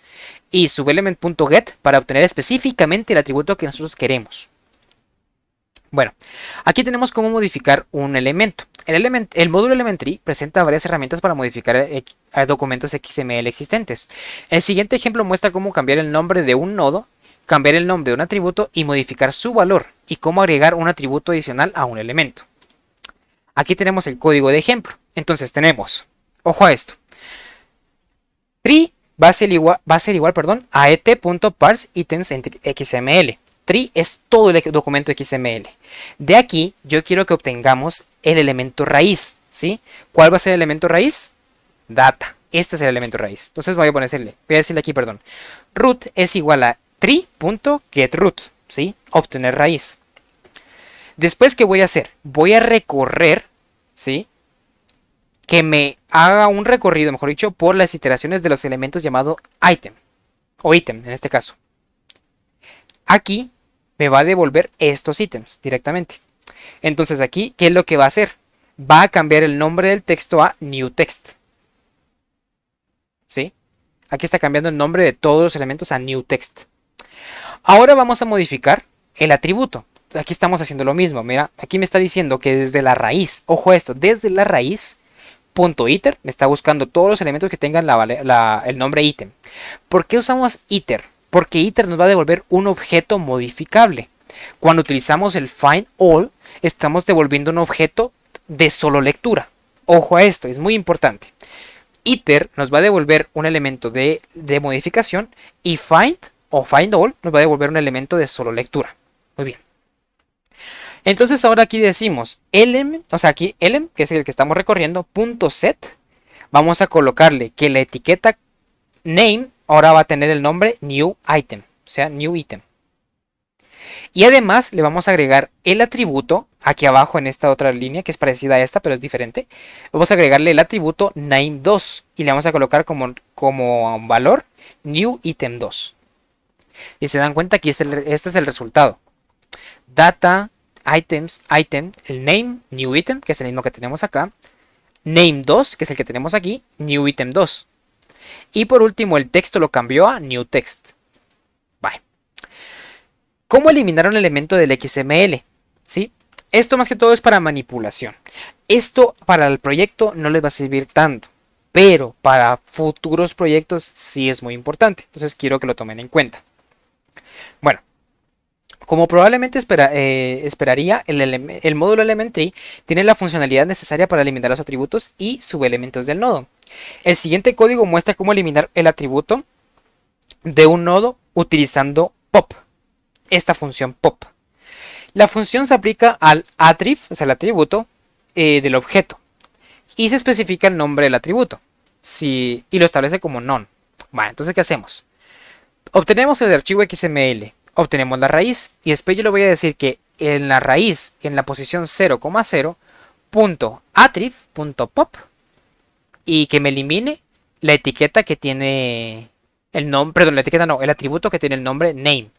y subelement.get para obtener específicamente el atributo que nosotros queremos. Bueno, aquí tenemos cómo modificar un elemento. El módulo Elementary presenta varias herramientas para modificar documentos XML existentes. El siguiente ejemplo muestra cómo cambiar el nombre de un nodo, cambiar el nombre de un atributo y modificar su valor, y cómo agregar un atributo adicional a un elemento. Aquí tenemos el código de ejemplo. Entonces tenemos, ojo a esto, tree va a ser igual, perdón, a et.parseItems en XML. Tree es todo el documento XML. De aquí yo quiero que obtengamos el elemento raíz, ¿sí? ¿Cuál va a ser el elemento raíz? Data. Este es el elemento raíz. Entonces voy a decirle aquí, perdón. Root es igual a tree.getRoot, ¿sí? Obtener raíz. Después, ¿qué voy a hacer? Voy a recorrer, ¿sí? Que me haga un recorrido, mejor dicho, por las iteraciones de los elementos llamado item. O item, en este caso. Aquí me va a devolver estos ítems directamente. Entonces aquí, ¿qué es lo que va a hacer? Va a cambiar el nombre del texto a new text. ¿Sí? Aquí está cambiando el nombre de todos los elementos a new text. Ahora vamos a modificar el atributo. Aquí estamos haciendo lo mismo. Mira, aquí me está diciendo que desde la raíz, ojo a esto, desde la raíz, .iter, me está buscando todos los elementos que tengan el nombre ítem. ¿Por qué usamos iter? Porque iter nos va a devolver un objeto modificable. Cuando utilizamos el find all, estamos devolviendo un objeto de solo lectura. Ojo a esto, es muy importante. Iter nos va a devolver un elemento de modificación y find o find all nos va a devolver un elemento de solo lectura. Muy bien. Entonces ahora aquí decimos element, o sea aquí element, que es el que estamos recorriendo, punto set. Vamos a colocarle que la etiqueta name ahora va a tener el nombre new item, o sea new item. Y además le vamos a agregar el atributo aquí abajo en esta otra línea que es parecida a esta pero es diferente. Vamos a agregarle el atributo name2 y le vamos a colocar como valor new item 2. Y se dan cuenta que este es el resultado. Data, items, item, el name, new item, que es el mismo que tenemos acá. Name2, que es el que tenemos aquí, new item 2. Y por último el texto lo cambió a new text. Vale. ¿Cómo eliminar un elemento del XML? ¿Sí? Esto más que todo es para manipulación. Esto para el proyecto no les va a servir tanto, pero para futuros proyectos sí es muy importante. Entonces quiero que lo tomen en cuenta. Bueno, como probablemente esperaría, el módulo Elementary tiene la funcionalidad necesaria para eliminar los atributos y subelementos del nodo. El siguiente código muestra cómo eliminar el atributo de un nodo utilizando pop. Esta función pop. La función se aplica al attrib, o sea, el atributo del objeto. Y se especifica el nombre del atributo. Y lo establece como none. Bueno, entonces, ¿qué hacemos? Obtenemos el archivo XML. Obtenemos la raíz. Y después yo le voy a decir que en la raíz, en la posición 0,0, .attrib.pop. Y que me elimine la etiqueta que tiene el nombre. Perdón, la etiqueta no, el atributo que tiene el nombre name.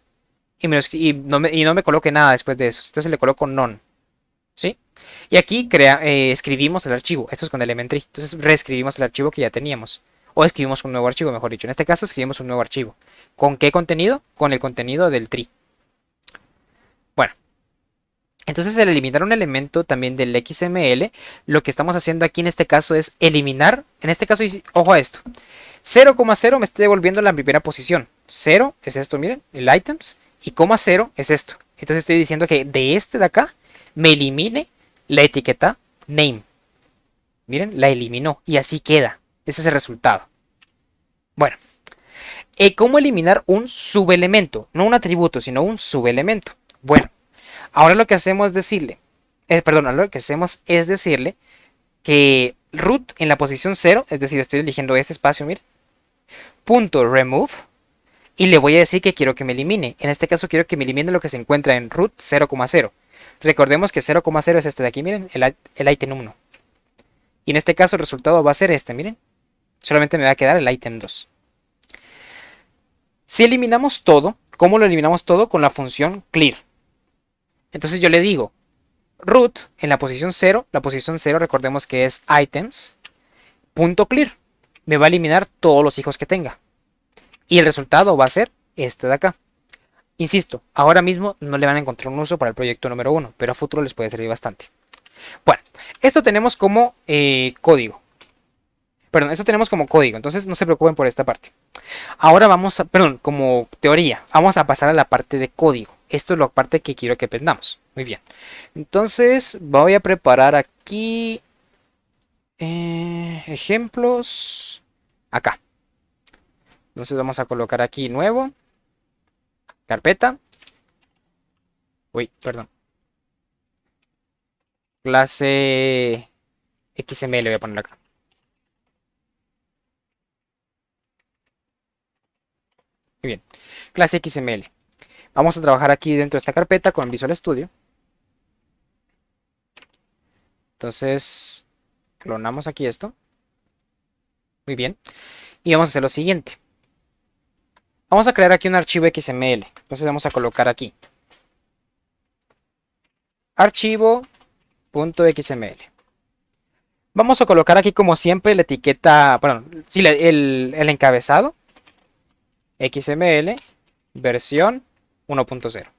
Y no me coloque nada después de eso. Entonces le coloco none. ¿Sí? Y aquí escribimos el archivo. Esto es con Elementary. Entonces reescribimos el archivo que ya teníamos. O escribimos un nuevo archivo, mejor dicho. En este caso escribimos un nuevo archivo. ¿Con qué contenido? Con el contenido del tree. Bueno. Entonces al eliminar un elemento también del XML, lo que estamos haciendo aquí en este caso es eliminar. En este caso, ojo a esto. 0,0 me está devolviendo la primera posición. 0 es esto, miren, el items. Y coma 0 es esto. Entonces estoy diciendo que de este de acá me elimine la etiqueta name. Miren, la eliminó y así queda. Ese es el resultado. Bueno, ¿cómo eliminar un subelemento? No un atributo, sino un subelemento. Bueno, ahora lo que hacemos es decirle, que root en la posición 0, es decir, estoy eligiendo este espacio, miren, punto remove. Y le voy a decir que quiero que me elimine. En este caso quiero que me elimine lo que se encuentra en root 0,0. Recordemos que 0,0 es este de aquí, miren, el item 1. Y en este caso el resultado va a ser este, miren. Solamente me va a quedar el item 2. Si eliminamos todo, ¿cómo lo eliminamos todo? Con la función clear. Entonces yo le digo, root en la posición 0, recordemos que es items.clear. Me va a eliminar todos los hijos que tenga. Y el resultado va a ser este de acá. Insisto, ahora mismo no le van a encontrar un uso para el proyecto número 1, pero a futuro les puede servir bastante. Bueno, esto tenemos como código. Perdón, esto tenemos como código, entonces no se preocupen por esta parte. Ahora como teoría, vamos a pasar a la parte de código. Esto es la parte que quiero que aprendamos. Muy bien. Entonces voy a preparar aquí ejemplos. Acá. Entonces vamos a colocar aquí nuevo, carpeta. Uy, perdón. Clase XML voy a poner acá. Muy bien. Clase XML. Vamos a trabajar aquí dentro de esta carpeta con Visual Studio. Entonces, clonamos aquí esto. Muy bien. Y vamos a hacer lo siguiente. Vamos a crear aquí un archivo XML. Entonces vamos a colocar aquí. Archivo.xml. Vamos a colocar aquí como siempre la etiqueta, bueno, sí, el encabezado. XML versión 1.0.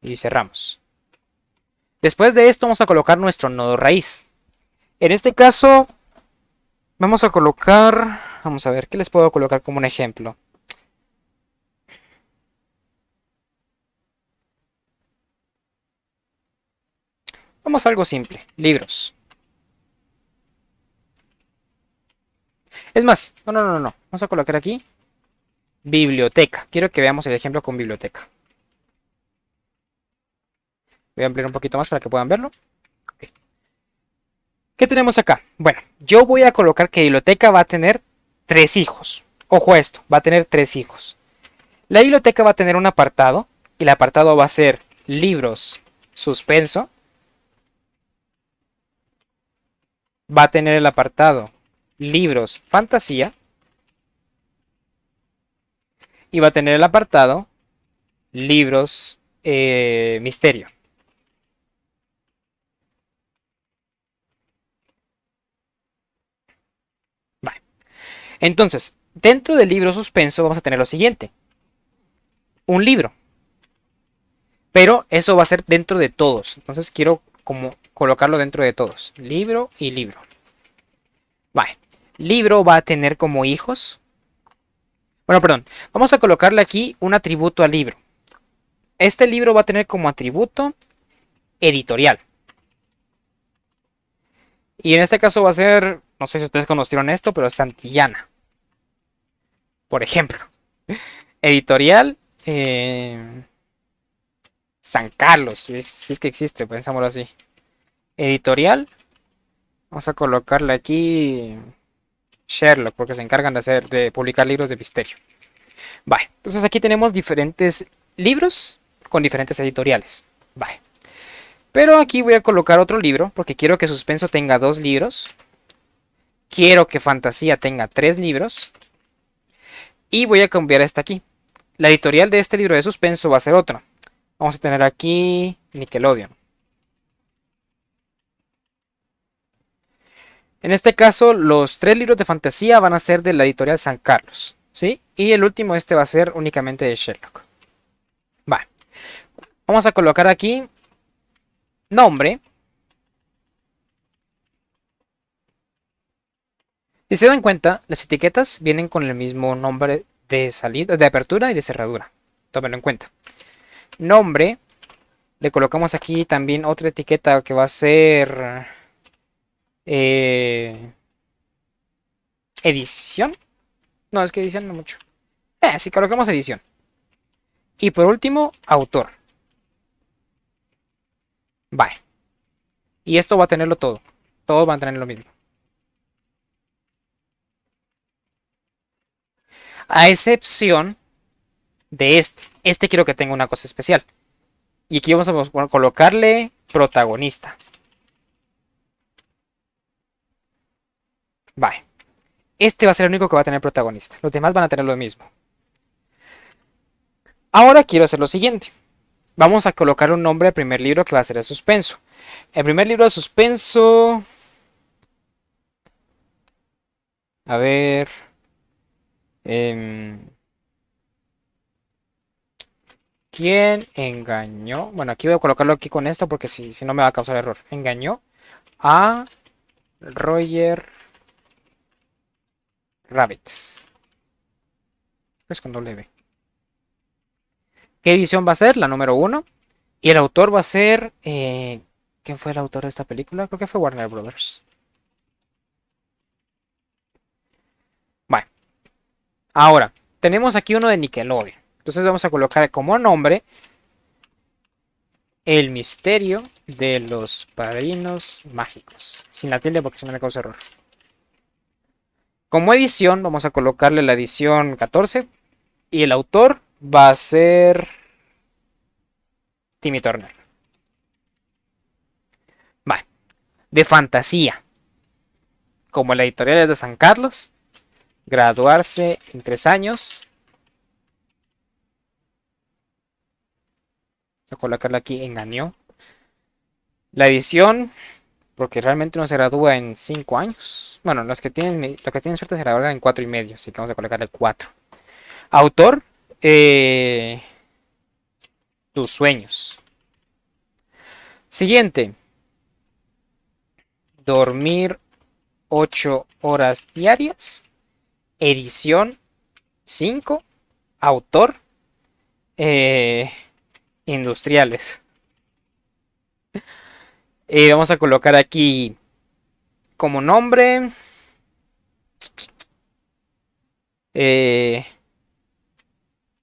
Y cerramos. Después de esto vamos a colocar nuestro nodo raíz. En este caso vamos a colocar, vamos a ver, ¿qué les puedo colocar como un ejemplo? Vamos a algo simple, libros. Es más, no. Vamos a colocar aquí biblioteca. Quiero que veamos el ejemplo con biblioteca. Voy a ampliar un poquito más para que puedan verlo. Okay. ¿Qué tenemos acá? Bueno, yo voy a colocar que biblioteca va a tener 3 hijos. Ojo a esto, va a tener 3 hijos. La biblioteca va a tener un apartado. Y el apartado va a ser libros suspenso. Va a tener el apartado libros fantasía. Y va a tener el apartado libros misterio. Vale. Entonces, dentro del libro suspenso vamos a tener lo siguiente. Un libro. Pero eso va a ser dentro de todos. Entonces quiero como colocarlo dentro de todos. Libro y libro. Vale. Libro va a tener como hijos. Bueno, perdón. Vamos a colocarle aquí un atributo al libro. Este libro va a tener como atributo editorial. Y en este caso va a ser, no sé si ustedes conocieron esto, pero Santillana. Por ejemplo. Editorial San Carlos, si es que existe, pensámoslo así. Editorial. Vamos a colocarle aquí Sherlock, porque se encargan de publicar libros de misterio. Vale, entonces aquí tenemos diferentes libros con diferentes editoriales. Vale. Pero aquí voy a colocar otro libro, porque quiero que suspenso tenga 2 libros. Quiero que fantasía tenga 3 libros. Y voy a cambiar esta aquí. La editorial de este libro de suspenso va a ser otra. Vamos a tener aquí Nickelodeon. En este caso, los 3 libros de fantasía van a ser de la editorial San Carlos, ¿sí? Y el último, este va a ser únicamente de Sherlock. Vale. Vamos a colocar aquí nombre. Si se dan cuenta, las etiquetas vienen con el mismo nombre de salida, de apertura y de cerradura. Tómenlo en cuenta. Nombre. Le colocamos aquí también otra etiqueta que va a ser edición. No, es que edición no mucho. Sí, colocamos edición. Y por último, autor. Vale. Y esto va a tenerlo todo. Todos van a tener lo mismo. A excepción de este. Este quiero que tenga una cosa especial. Y aquí vamos a colocarle protagonista. Vale. Este va a ser el único que va a tener protagonista. Los demás van a tener lo mismo. Ahora quiero hacer lo siguiente. Vamos a colocar un nombre al primer libro que va a ser el suspenso. El primer libro de suspenso... A ver... ¿Quién engañó? Bueno, aquí voy a colocarlo aquí con esto porque si no me va a causar error. Engañó a Roger Rabbit. Es con doble B. ¿Qué edición va a ser? La número 1. Y el autor va a ser... ¿quién fue el autor de esta película? Creo que fue Warner Brothers. Ahora, tenemos aquí uno de Nickelodeon. Entonces vamos a colocar como nombre El misterio de los padrinos mágicos. Sin la tilde porque si no me causa error. Como edición vamos a colocarle la edición 14. Y el autor va a ser Timmy Turner. Va. De fantasía. Como la editorial es de San Carlos. Graduarse en 3 años. Voy a colocarla aquí en año. La edición, porque realmente no se gradúa en 5 años. Bueno, los que tienen suerte se gradúan en 4 y medio. Así que vamos a colocarle 4. Autor, tus sueños. Siguiente. Dormir 8 horas diarias. Edición 5. Autor, industriales. Vamos a colocar aquí como nombre.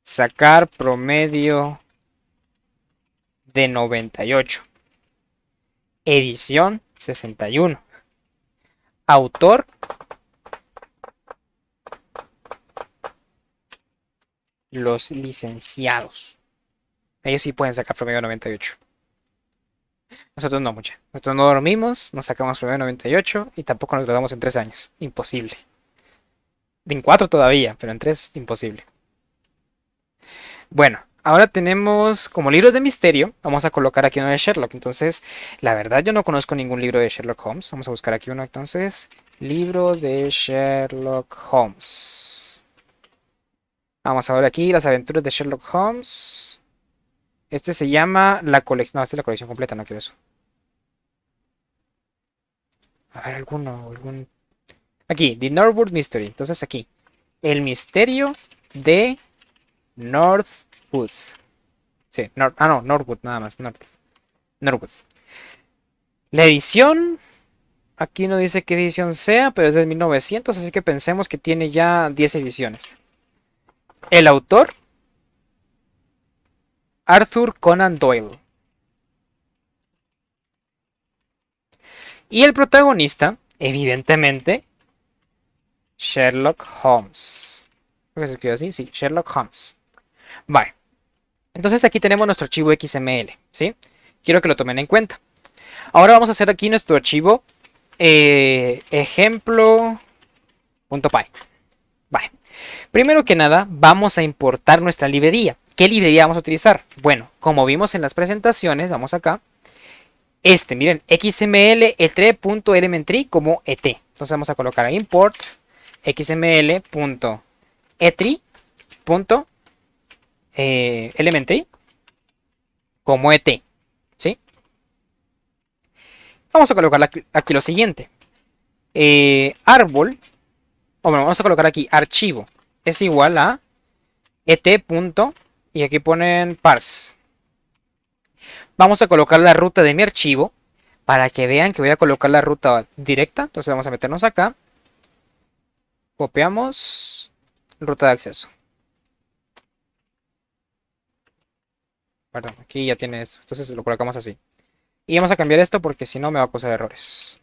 Sacar promedio de 98. Edición 61. Autor, los licenciados. Ellos sí pueden sacar promedio de 98. Nosotros no, mucha. Nosotros no dormimos, no sacamos promedio de 98 y tampoco nos graduamos en 3 años. Imposible. En 4 todavía, pero en 3 imposible. Bueno, ahora tenemos como libros de misterio. Vamos a colocar aquí uno de Sherlock. Entonces, la verdad yo no conozco ningún libro de Sherlock Holmes. Vamos a buscar aquí uno entonces. Libro de Sherlock Holmes. Vamos a ver aquí las aventuras de Sherlock Holmes. Este se llama la colección. No, esta es la colección completa, no quiero eso. A ver, algún. Aquí, The Norwood Mystery. Entonces aquí. El misterio de Northwood. Sí, no, Northwood, nada más. Northwood. La edición. Aquí no dice qué edición sea, pero es de 1900, así que pensemos que tiene ya 10 ediciones. El autor. Arthur Conan Doyle. Y el protagonista, evidentemente, Sherlock Holmes. ¿Por qué se escribe así? Sí, Sherlock Holmes. Vale. Entonces aquí tenemos nuestro archivo XML, ¿sí? Quiero que lo tomen en cuenta. Ahora vamos a hacer aquí nuestro archivo ejemplo.py. Vale. Primero que nada, vamos a importar nuestra librería. ¿Qué librería vamos a utilizar? Bueno, como vimos en las presentaciones, vamos acá. Miren, XML etre.elementary como ET. Entonces vamos a colocar a import xml.etri.elementary como ET. ¿Sí? Vamos a colocar aquí lo siguiente. Árbol. O bueno, vamos a colocar aquí archivo. Es igual a et. Y aquí ponen parse. Vamos a colocar la ruta de mi archivo para que vean que voy a colocar la ruta directa. Entonces vamos a meternos acá. Copiamos ruta de acceso. Perdón, aquí ya tiene esto. Entonces lo colocamos así. Y vamos a cambiar esto porque si no me va a causar errores.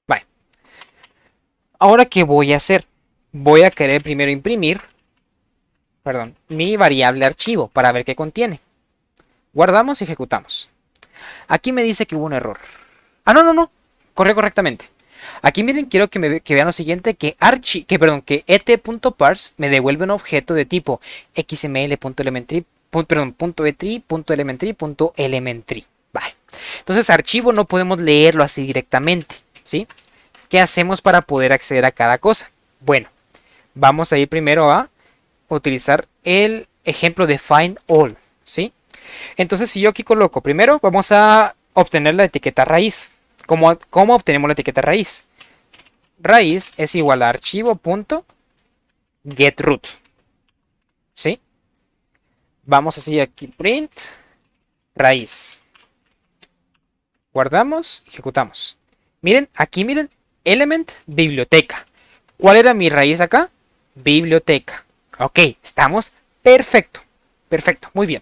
Vale. Ahora, ¿qué voy a hacer? Voy a querer primero imprimir, perdón, mi variable archivo para ver qué contiene. Guardamos y ejecutamos. Aquí me dice que hubo un error. Ah, no. Corrió correctamente. Aquí miren, quiero que vean lo siguiente, que et.parse me devuelve un objeto de tipo xml.elementary.etri.elementary.elementary. Vale. Entonces, archivo no podemos leerlo así directamente, ¿sí? ¿Qué hacemos para poder acceder a cada cosa? Bueno, vamos a ir primero a utilizar el ejemplo de find all, ¿sí? Entonces, si yo aquí coloco, primero vamos a obtener la etiqueta raíz. ¿Cómo obtenemos la etiqueta raíz? Raíz es igual a archivo.getroot. ¿Sí? Vamos así aquí, print, raíz. Guardamos, ejecutamos. Miren, aquí miren, element, biblioteca. ¿Cuál era mi raíz acá? Biblioteca. Ok, estamos perfecto. Perfecto, muy bien.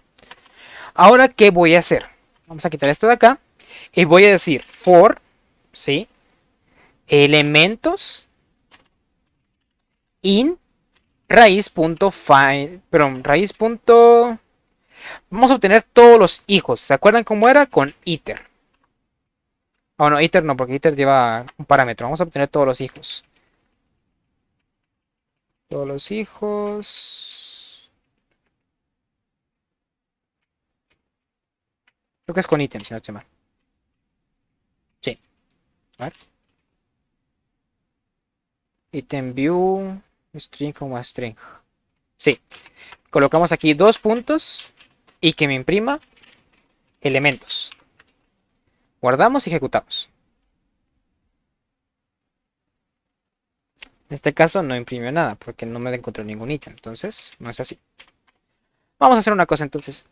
Ahora, ¿qué voy a hacer? Vamos a quitar esto de acá. Y voy a decir for, ¿sí? Elementos in raíz.find, perdón, raíz. Vamos a obtener todos los hijos. ¿Se acuerdan cómo era? Con iter. Oh, no, iter no, porque iter lleva un parámetro. Vamos a obtener todos los hijos. Todos los hijos. Creo que es con ítem, si no estoy mal. Sí. A ver. Item view. String como string. Sí. Colocamos aquí dos puntos. Y que me imprima elementos. Guardamos y ejecutamos. En este caso no imprimió nada porque no me encontró ningún ítem. Entonces no es así. Vamos a hacer una cosa entonces.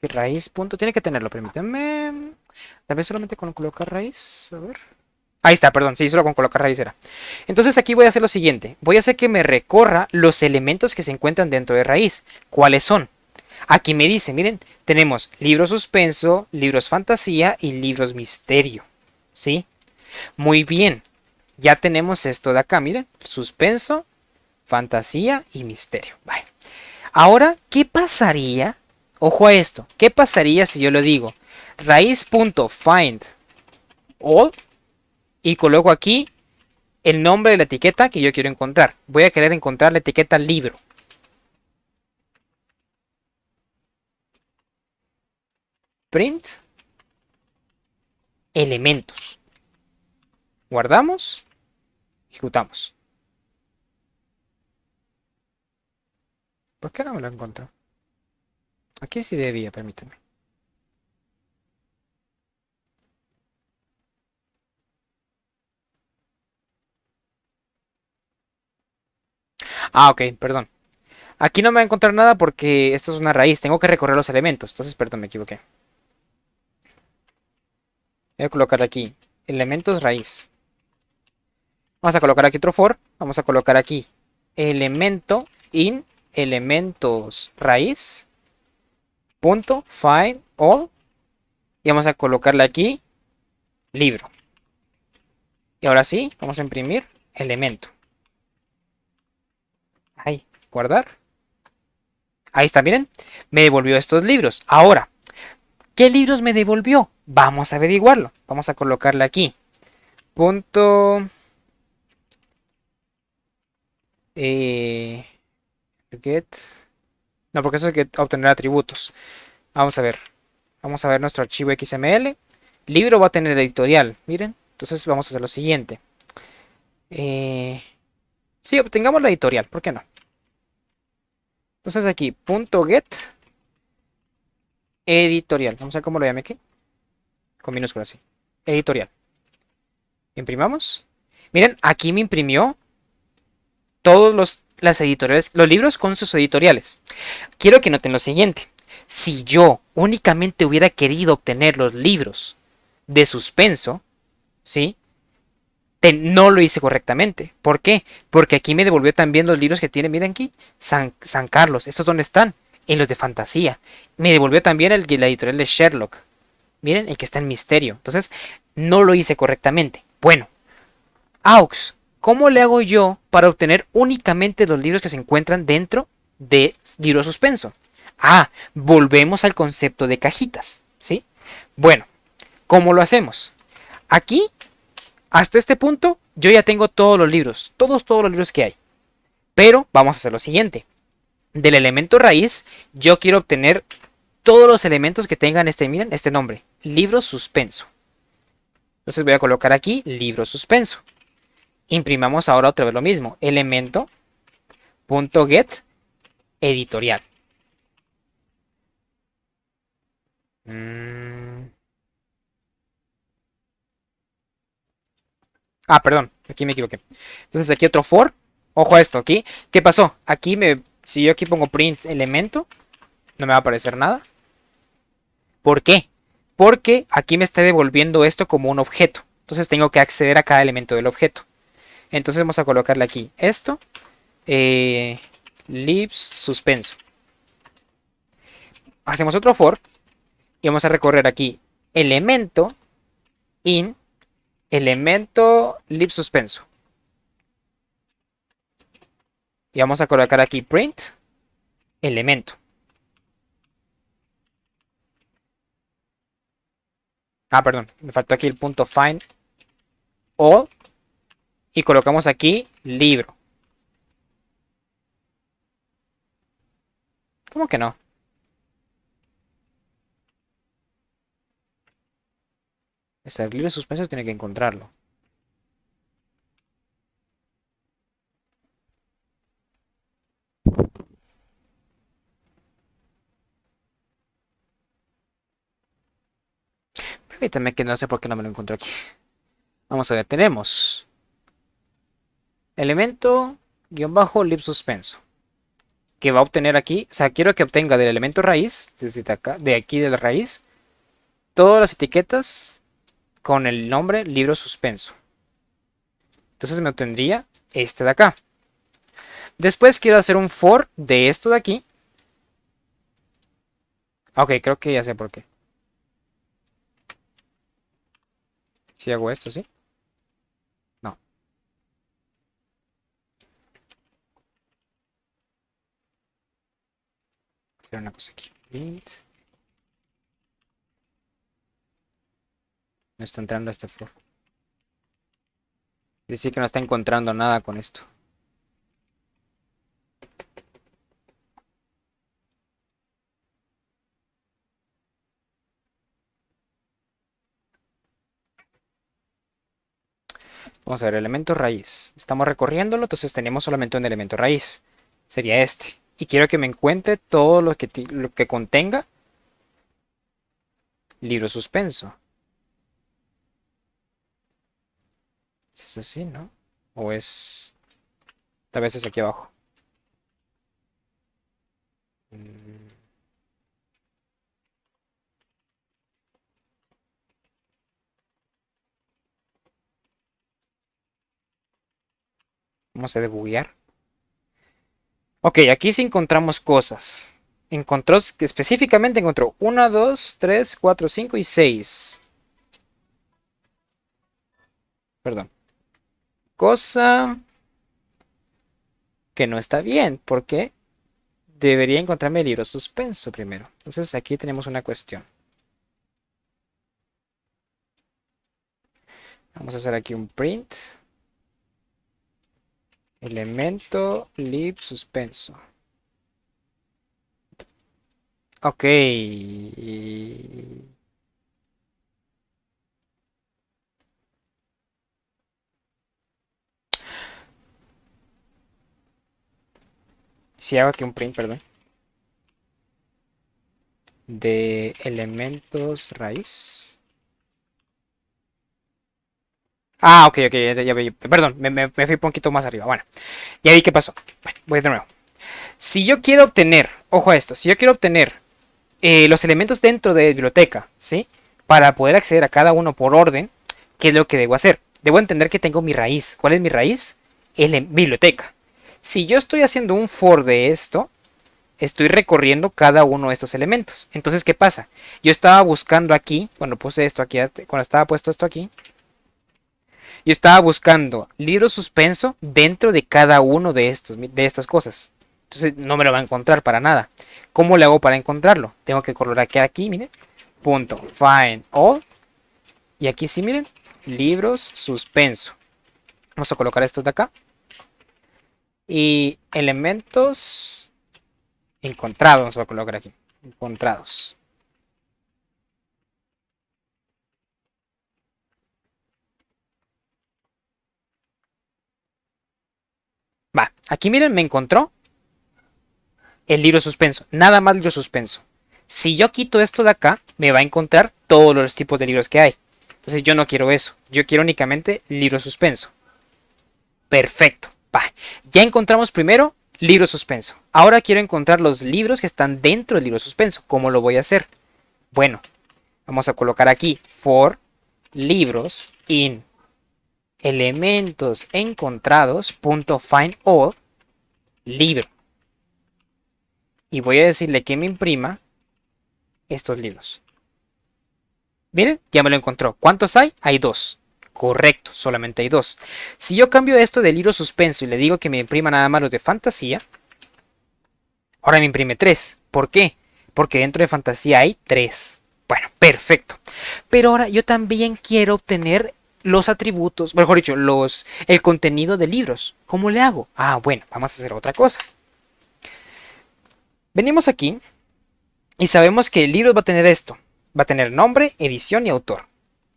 Raíz punto. Tiene que tenerlo, permítanme. Tal vez solamente con colocar raíz. A ver. Ahí está, perdón. Sí, solo con colocar raíz era. Entonces aquí voy a hacer lo siguiente. Voy a hacer que me recorra los elementos que se encuentran dentro de raíz. ¿Cuáles son? Aquí me dice, miren, tenemos libros suspenso, libros fantasía y libros misterio. ¿Sí? Muy bien. Ya tenemos esto de acá, miren. Suspenso, fantasía y misterio. Vale. Ahora, ¿qué pasaría? Ojo a esto. ¿Qué pasaría si yo lo digo? Raíz.find all y coloco aquí el nombre de la etiqueta que yo quiero encontrar. Voy a querer encontrar la etiqueta libro. Print elementos. Guardamos. Ejecutamos. ¿Por qué no me lo encontró? Aquí sí debía, permíteme. Ah, ok, perdón. Aquí no me va a encontrar nada porque esto es una raíz. Tengo que recorrer los elementos. Entonces, perdón, me equivoqué. Voy a colocar aquí elementos raíz. Vamos a colocar aquí otro for. Vamos a colocar aquí elemento in elementos raíz. Punto find all. Y vamos a colocarle aquí libro. Y ahora sí, vamos a imprimir elemento. Ahí, guardar. Ahí está, miren. Me devolvió estos libros. Ahora, ¿qué libros me devolvió? Vamos a averiguarlo. Vamos a colocarle aquí. Punto. Get. No, porque eso es que obtener atributos. Vamos a ver. Vamos a ver nuestro archivo XML. Libro va a tener editorial. Miren. Entonces vamos a hacer lo siguiente. Sí, obtengamos la editorial. ¿Por qué no? Entonces aquí, punto get editorial. Vamos a ver cómo lo llame aquí. Con minúsculas así. Editorial. Imprimamos. Miren, aquí me imprimió todos las editoriales, los libros con sus editoriales. Quiero que noten lo siguiente. Si yo únicamente hubiera querido obtener los libros de suspenso, ¿sí? No lo hice correctamente. ¿Por qué? Porque aquí me devolvió también los libros que tiene, miren aquí, San Carlos. ¿Estos dónde están? En los de fantasía. Me devolvió también la editorial de Sherlock. Miren, el que está en misterio. Entonces, no lo hice correctamente. Bueno, Aux, ¿cómo le hago yo para obtener únicamente los libros que se encuentran dentro de libro suspenso? Ah, volvemos al concepto de cajitas, ¿sí? Bueno, ¿cómo lo hacemos? Aquí, hasta este punto, yo ya tengo todos los libros, todos los libros que hay. Pero vamos a hacer lo siguiente. Del elemento raíz, yo quiero obtener todos los elementos que tengan miren, este nombre, libro suspenso. Entonces voy a colocar aquí libro suspenso. Imprimamos ahora otra vez lo mismo, elemento.get editorial. Perdón, aquí me equivoqué. Entonces aquí otro for. Ojo a esto, aquí. ¿Qué pasó? Aquí Si yo aquí pongo print elemento, no me va a aparecer nada. ¿Por qué? Porque aquí me está devolviendo esto como un objeto. Entonces tengo que acceder a cada elemento del objeto. Entonces vamos a colocarle aquí esto. Libs suspenso. Hacemos otro for. Y vamos a recorrer aquí elemento in elemento lib suspenso. Y vamos a colocar aquí print elemento. Ah, perdón, me faltó aquí el punto find all. Y colocamos aquí libro. ¿Cómo que no? El libro suspenso tiene que encontrarlo. Permítame que no sé por qué no me lo encontré aquí. Vamos a ver, tenemos elemento guión bajo lib suspenso. Que va a obtener aquí, o sea, quiero que obtenga del elemento raíz, desde acá, de aquí de la raíz, todas las etiquetas con el nombre libro suspenso. Entonces me obtendría este de acá. Después quiero hacer un for de esto de aquí. Ok, creo que ya sé por qué. Si hago esto, ¿sí? No. Hacer una cosa aquí. Int. No está entrando este for. Dice que no está encontrando nada con esto. Vamos a ver, elemento raíz. Estamos recorriéndolo, entonces tenemos solamente un elemento raíz. Sería este. Y quiero que me encuentre todo lo que contenga libro suspenso. ¿Es así, no? ¿O es...? Tal vez es aquí abajo. Vamos a debuguear. Ok, aquí sí encontramos cosas. Específicamente encontró 1, 2, 3, 4, 5 y 6. Perdón. Cosa que no está bien, porque debería encontrarme el libro suspenso primero. Entonces aquí tenemos una cuestión. Vamos a hacer aquí un print. Elemento lib suspenso. Ok. Si hago aquí un print, perdón. De elementos raíz. Ah, ok, ok, ya vi. Perdón, me fui un poquito más arriba. Bueno, ya vi qué pasó. Bueno, voy de nuevo. Si yo quiero obtener, ojo a esto, si yo quiero obtener los elementos dentro de biblioteca, ¿sí? Para poder acceder a cada uno por orden, ¿qué es lo que debo hacer? Debo entender que tengo mi raíz. ¿Cuál es mi raíz? Es la biblioteca. Si yo estoy haciendo un for de esto, estoy recorriendo cada uno de estos elementos. Entonces, ¿qué pasa? Yo estaba buscando aquí, cuando puse esto aquí, cuando estaba puesto esto aquí, yo estaba buscando libro suspenso dentro de cada uno de estas cosas. Entonces no me lo va a encontrar para nada. ¿Cómo le hago para encontrarlo? Tengo que colocar aquí, miren. Punto find all. Y aquí sí, miren. Libros suspenso. Vamos a colocar estos de acá. Y elementos encontrados. Vamos a colocar aquí. Encontrados. Va, aquí miren, me encontró el libro suspenso. Nada más libro suspenso. Si yo quito esto de acá, me va a encontrar todos los tipos de libros que hay. Entonces yo no quiero eso. Yo quiero únicamente libro suspenso. Perfecto. Va. Ya encontramos primero Libro suspenso. Ahora quiero encontrar los libros que están dentro del libro suspenso. ¿Cómo lo voy a hacer? Bueno, vamos a colocar aquí for libros in elementos encontrados punto find all libro. Y voy a decirle que me imprima estos libros. Miren, ya me lo encontró. ¿Cuántos hay? Hay 2. Correcto, solamente hay 2. Si yo cambio esto de libro suspenso y le digo que me imprima nada más los de fantasía, ahora me imprime 3. ¿Por qué? Porque dentro de fantasía hay 3. Bueno, perfecto. Pero ahora yo también quiero obtener los atributos, mejor dicho, el contenido de libros. ¿Cómo le hago? Ah, bueno, vamos a hacer otra cosa. Venimos aquí y sabemos que el libro va a tener esto. Va a tener nombre, edición y autor.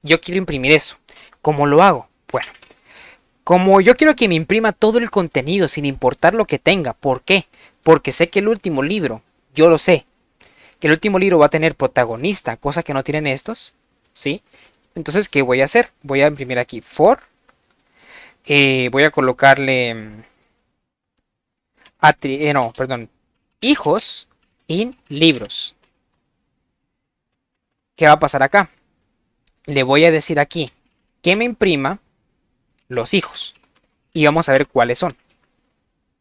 Yo quiero imprimir eso. ¿Cómo lo hago? Bueno, como yo quiero que me imprima todo el contenido sin importar lo que tenga. ¿Por qué? Porque sé que el último libro, yo lo sé, que el último libro va a tener protagonista, cosa que no tienen estos, ¿sí? Entonces, ¿qué voy a hacer? Voy a imprimir aquí for, voy a colocarle, no, perdón, hijos in libros. ¿Qué va a pasar acá? Le voy a decir aquí que me imprima los hijos y vamos a ver cuáles son.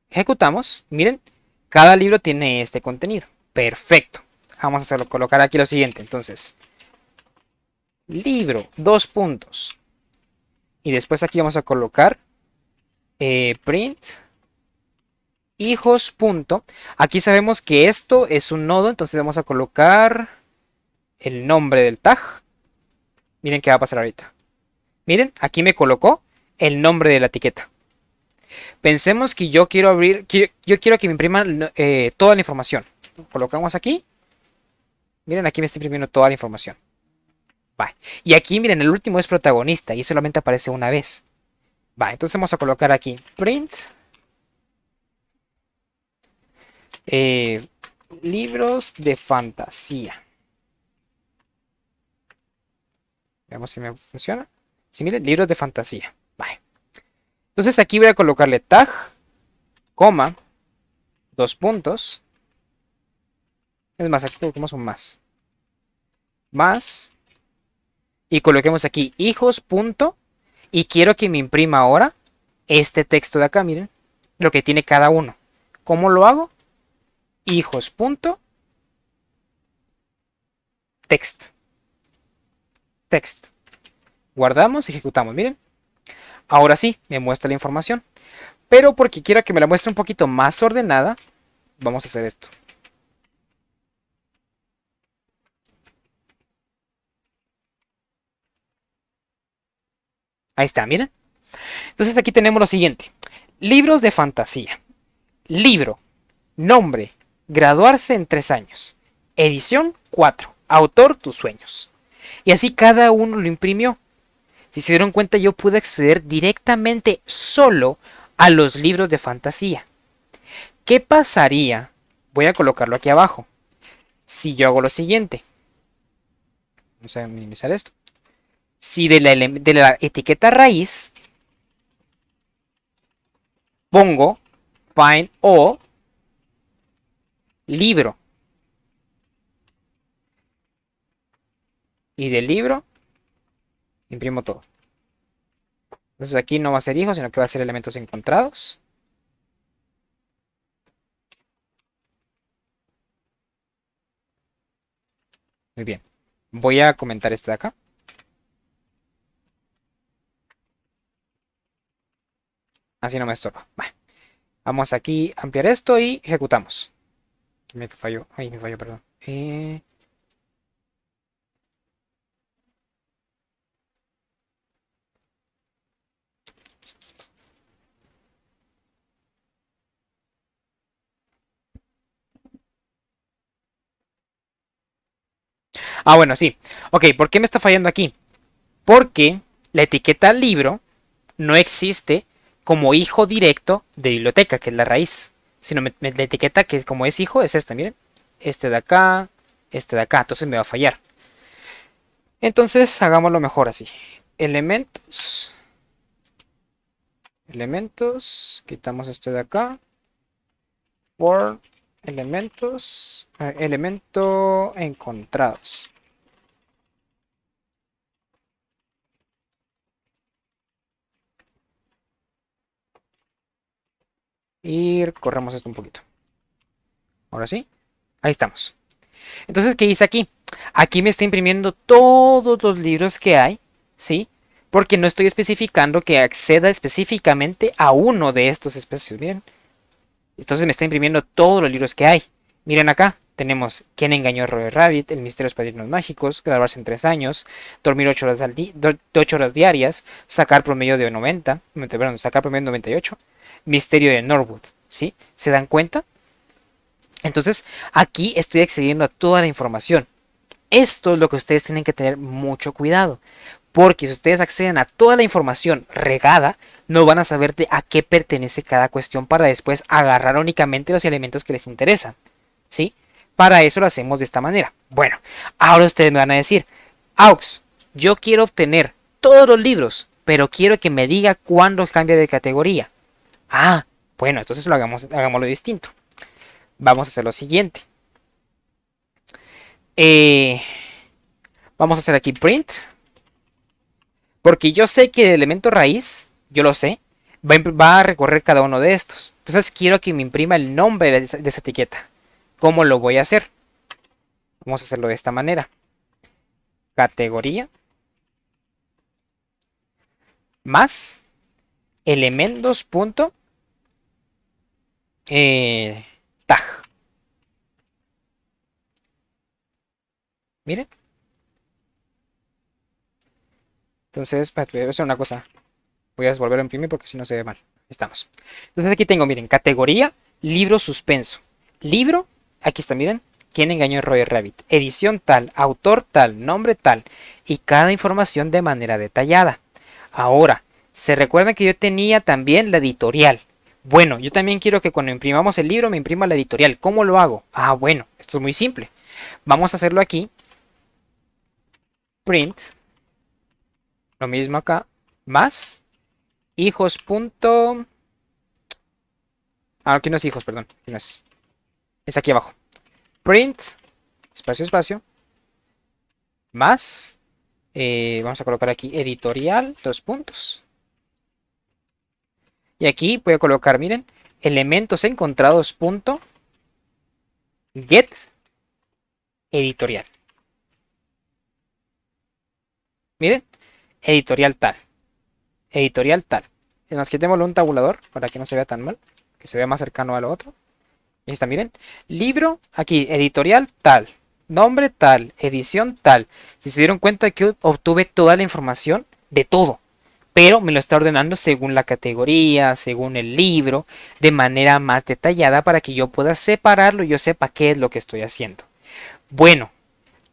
Ejecutamos, miren, cada libro tiene este contenido. Perfecto. Vamos a hacerlo, colocar aquí lo siguiente. Entonces, libro, 2 puntos. Y después aquí vamos a colocar print hijos punto. Aquí sabemos que esto es un nodo, entonces vamos a colocar el nombre del tag. Miren qué va a pasar ahorita. Miren, aquí me colocó el nombre de la etiqueta. Pensemos que yo quiero abrir, yo quiero que me impriman toda la información. Colocamos aquí. Miren, aquí me está imprimiendo toda la información. Vale. Y aquí, miren, el último es protagonista y solamente aparece una vez. Vale, entonces vamos a colocar aquí print libros de fantasía. Veamos si me funciona. Sí, miren, libros de fantasía. Vale. Entonces aquí voy a colocarle tag, coma, 2 puntos. Es más, aquí coloquemos un más. Más. Y coloquemos aquí hijos punto. Y quiero que me imprima ahora este texto de acá, miren. Lo que tiene cada uno. ¿Cómo lo hago? Hijos punto. Text. Text. Guardamos y ejecutamos, miren. Ahora sí, me muestra la información. Pero porque quiero que me la muestre un poquito más ordenada, vamos a hacer esto. Ahí está, miren. Entonces aquí tenemos lo siguiente. Libros de fantasía. Libro. Nombre. Graduarse en 3 años. Edición 4. Autor tus sueños. Y así cada uno lo imprimió. Si se dieron cuenta, yo pude acceder directamente solo a los libros de fantasía. ¿Qué pasaría? Voy a colocarlo aquí abajo. Si yo hago lo siguiente. Vamos a minimizar esto. Si de la etiqueta raíz pongo find all libro. Y del libro imprimo todo. Entonces aquí no va a ser hijo, sino que va a ser elementos encontrados. Muy bien. Voy a comentar esto de acá. Así no me estorba. Vale. Vamos aquí a ampliar esto y ejecutamos. Aquí me falló. Ay, me falló, perdón. Ah, bueno, sí. Ok, ¿por qué me está fallando aquí? Porque la etiqueta libro no existe como hijo directo de biblioteca, que es la raíz. Sino la etiqueta que como es hijo es esta, miren. Este de acá, este de acá. Entonces me va a fallar. Entonces hagámoslo mejor así. Elementos. Elementos. Quitamos este de acá. For elementos, elemento encontrados. Y corremos esto un poquito. Ahora sí, ahí estamos. Entonces, ¿qué hice aquí? Aquí me está imprimiendo todos los libros que hay, ¿sí? Porque no estoy especificando que acceda específicamente a uno de estos espacios, miren. Entonces me está imprimiendo todos los libros que hay. Miren acá, tenemos ¿Quién engañó a Roger Rabbit? El misterio de los padrinos mágicos, graduarse en 3 años, dormir 8 horas, 8 horas diarias, sacar promedio de 90, perdón, sacar promedio de 98, misterio de Norwood, ¿sí? ¿Se dan cuenta? Entonces, aquí estoy accediendo a toda la información. Esto es lo que ustedes tienen que tener mucho cuidado. Porque si ustedes acceden a toda la información regada, no van a saber de a qué pertenece cada cuestión para después agarrar únicamente los elementos que les interesan. ¿Sí? Para eso lo hacemos de esta manera. Bueno, ahora ustedes me van a decir, Aux, yo quiero obtener todos los libros, pero quiero que me diga cuándo cambia de categoría. Ah, bueno, entonces hagámoslo distinto. Vamos a hacer lo siguiente. Vamos a hacer aquí print. Porque yo sé que el elemento raíz, yo lo sé, va a recorrer cada uno de estos. Entonces quiero que me imprima el nombre de esa etiqueta. ¿Cómo lo voy a hacer? Vamos a hacerlo de esta manera. Categoría. Más elementos punto tag. Miren. Entonces, voy a hacer una cosa. Voy a volver a imprimir porque si no se ve mal. Estamos. Entonces aquí tengo, miren, categoría, libro suspenso. Libro, aquí está, miren. ¿Quién engañó a Roger Rabbit? Edición tal, autor tal, nombre tal. Y cada información de manera detallada. Ahora, se recuerdan que yo tenía también la editorial. Bueno, yo también quiero que cuando imprimamos el libro me imprima la editorial. ¿Cómo lo hago? Ah, bueno, esto es muy simple. Vamos a hacerlo aquí. Print. Lo mismo acá. Más. Hijos. Aquí no es hijos, perdón. No es. Es aquí abajo. Print. Espacio, espacio. Más. Vamos a colocar aquí editorial. 2 puntos. Y aquí voy a colocar, miren, elementos encontrados. Get editorial. Miren, editorial tal. Editorial tal. Es más, quitémosle un tabulador para que no se vea tan mal. Que se vea más cercano a lo otro. Ahí está, miren. Libro, aquí, editorial tal. Nombre tal. Edición tal. Si se dieron cuenta que obtuve toda la información de todo. Pero me lo está ordenando según la categoría, según el libro, de manera más detallada para que yo pueda separarlo y yo sepa qué es lo que estoy haciendo. Bueno,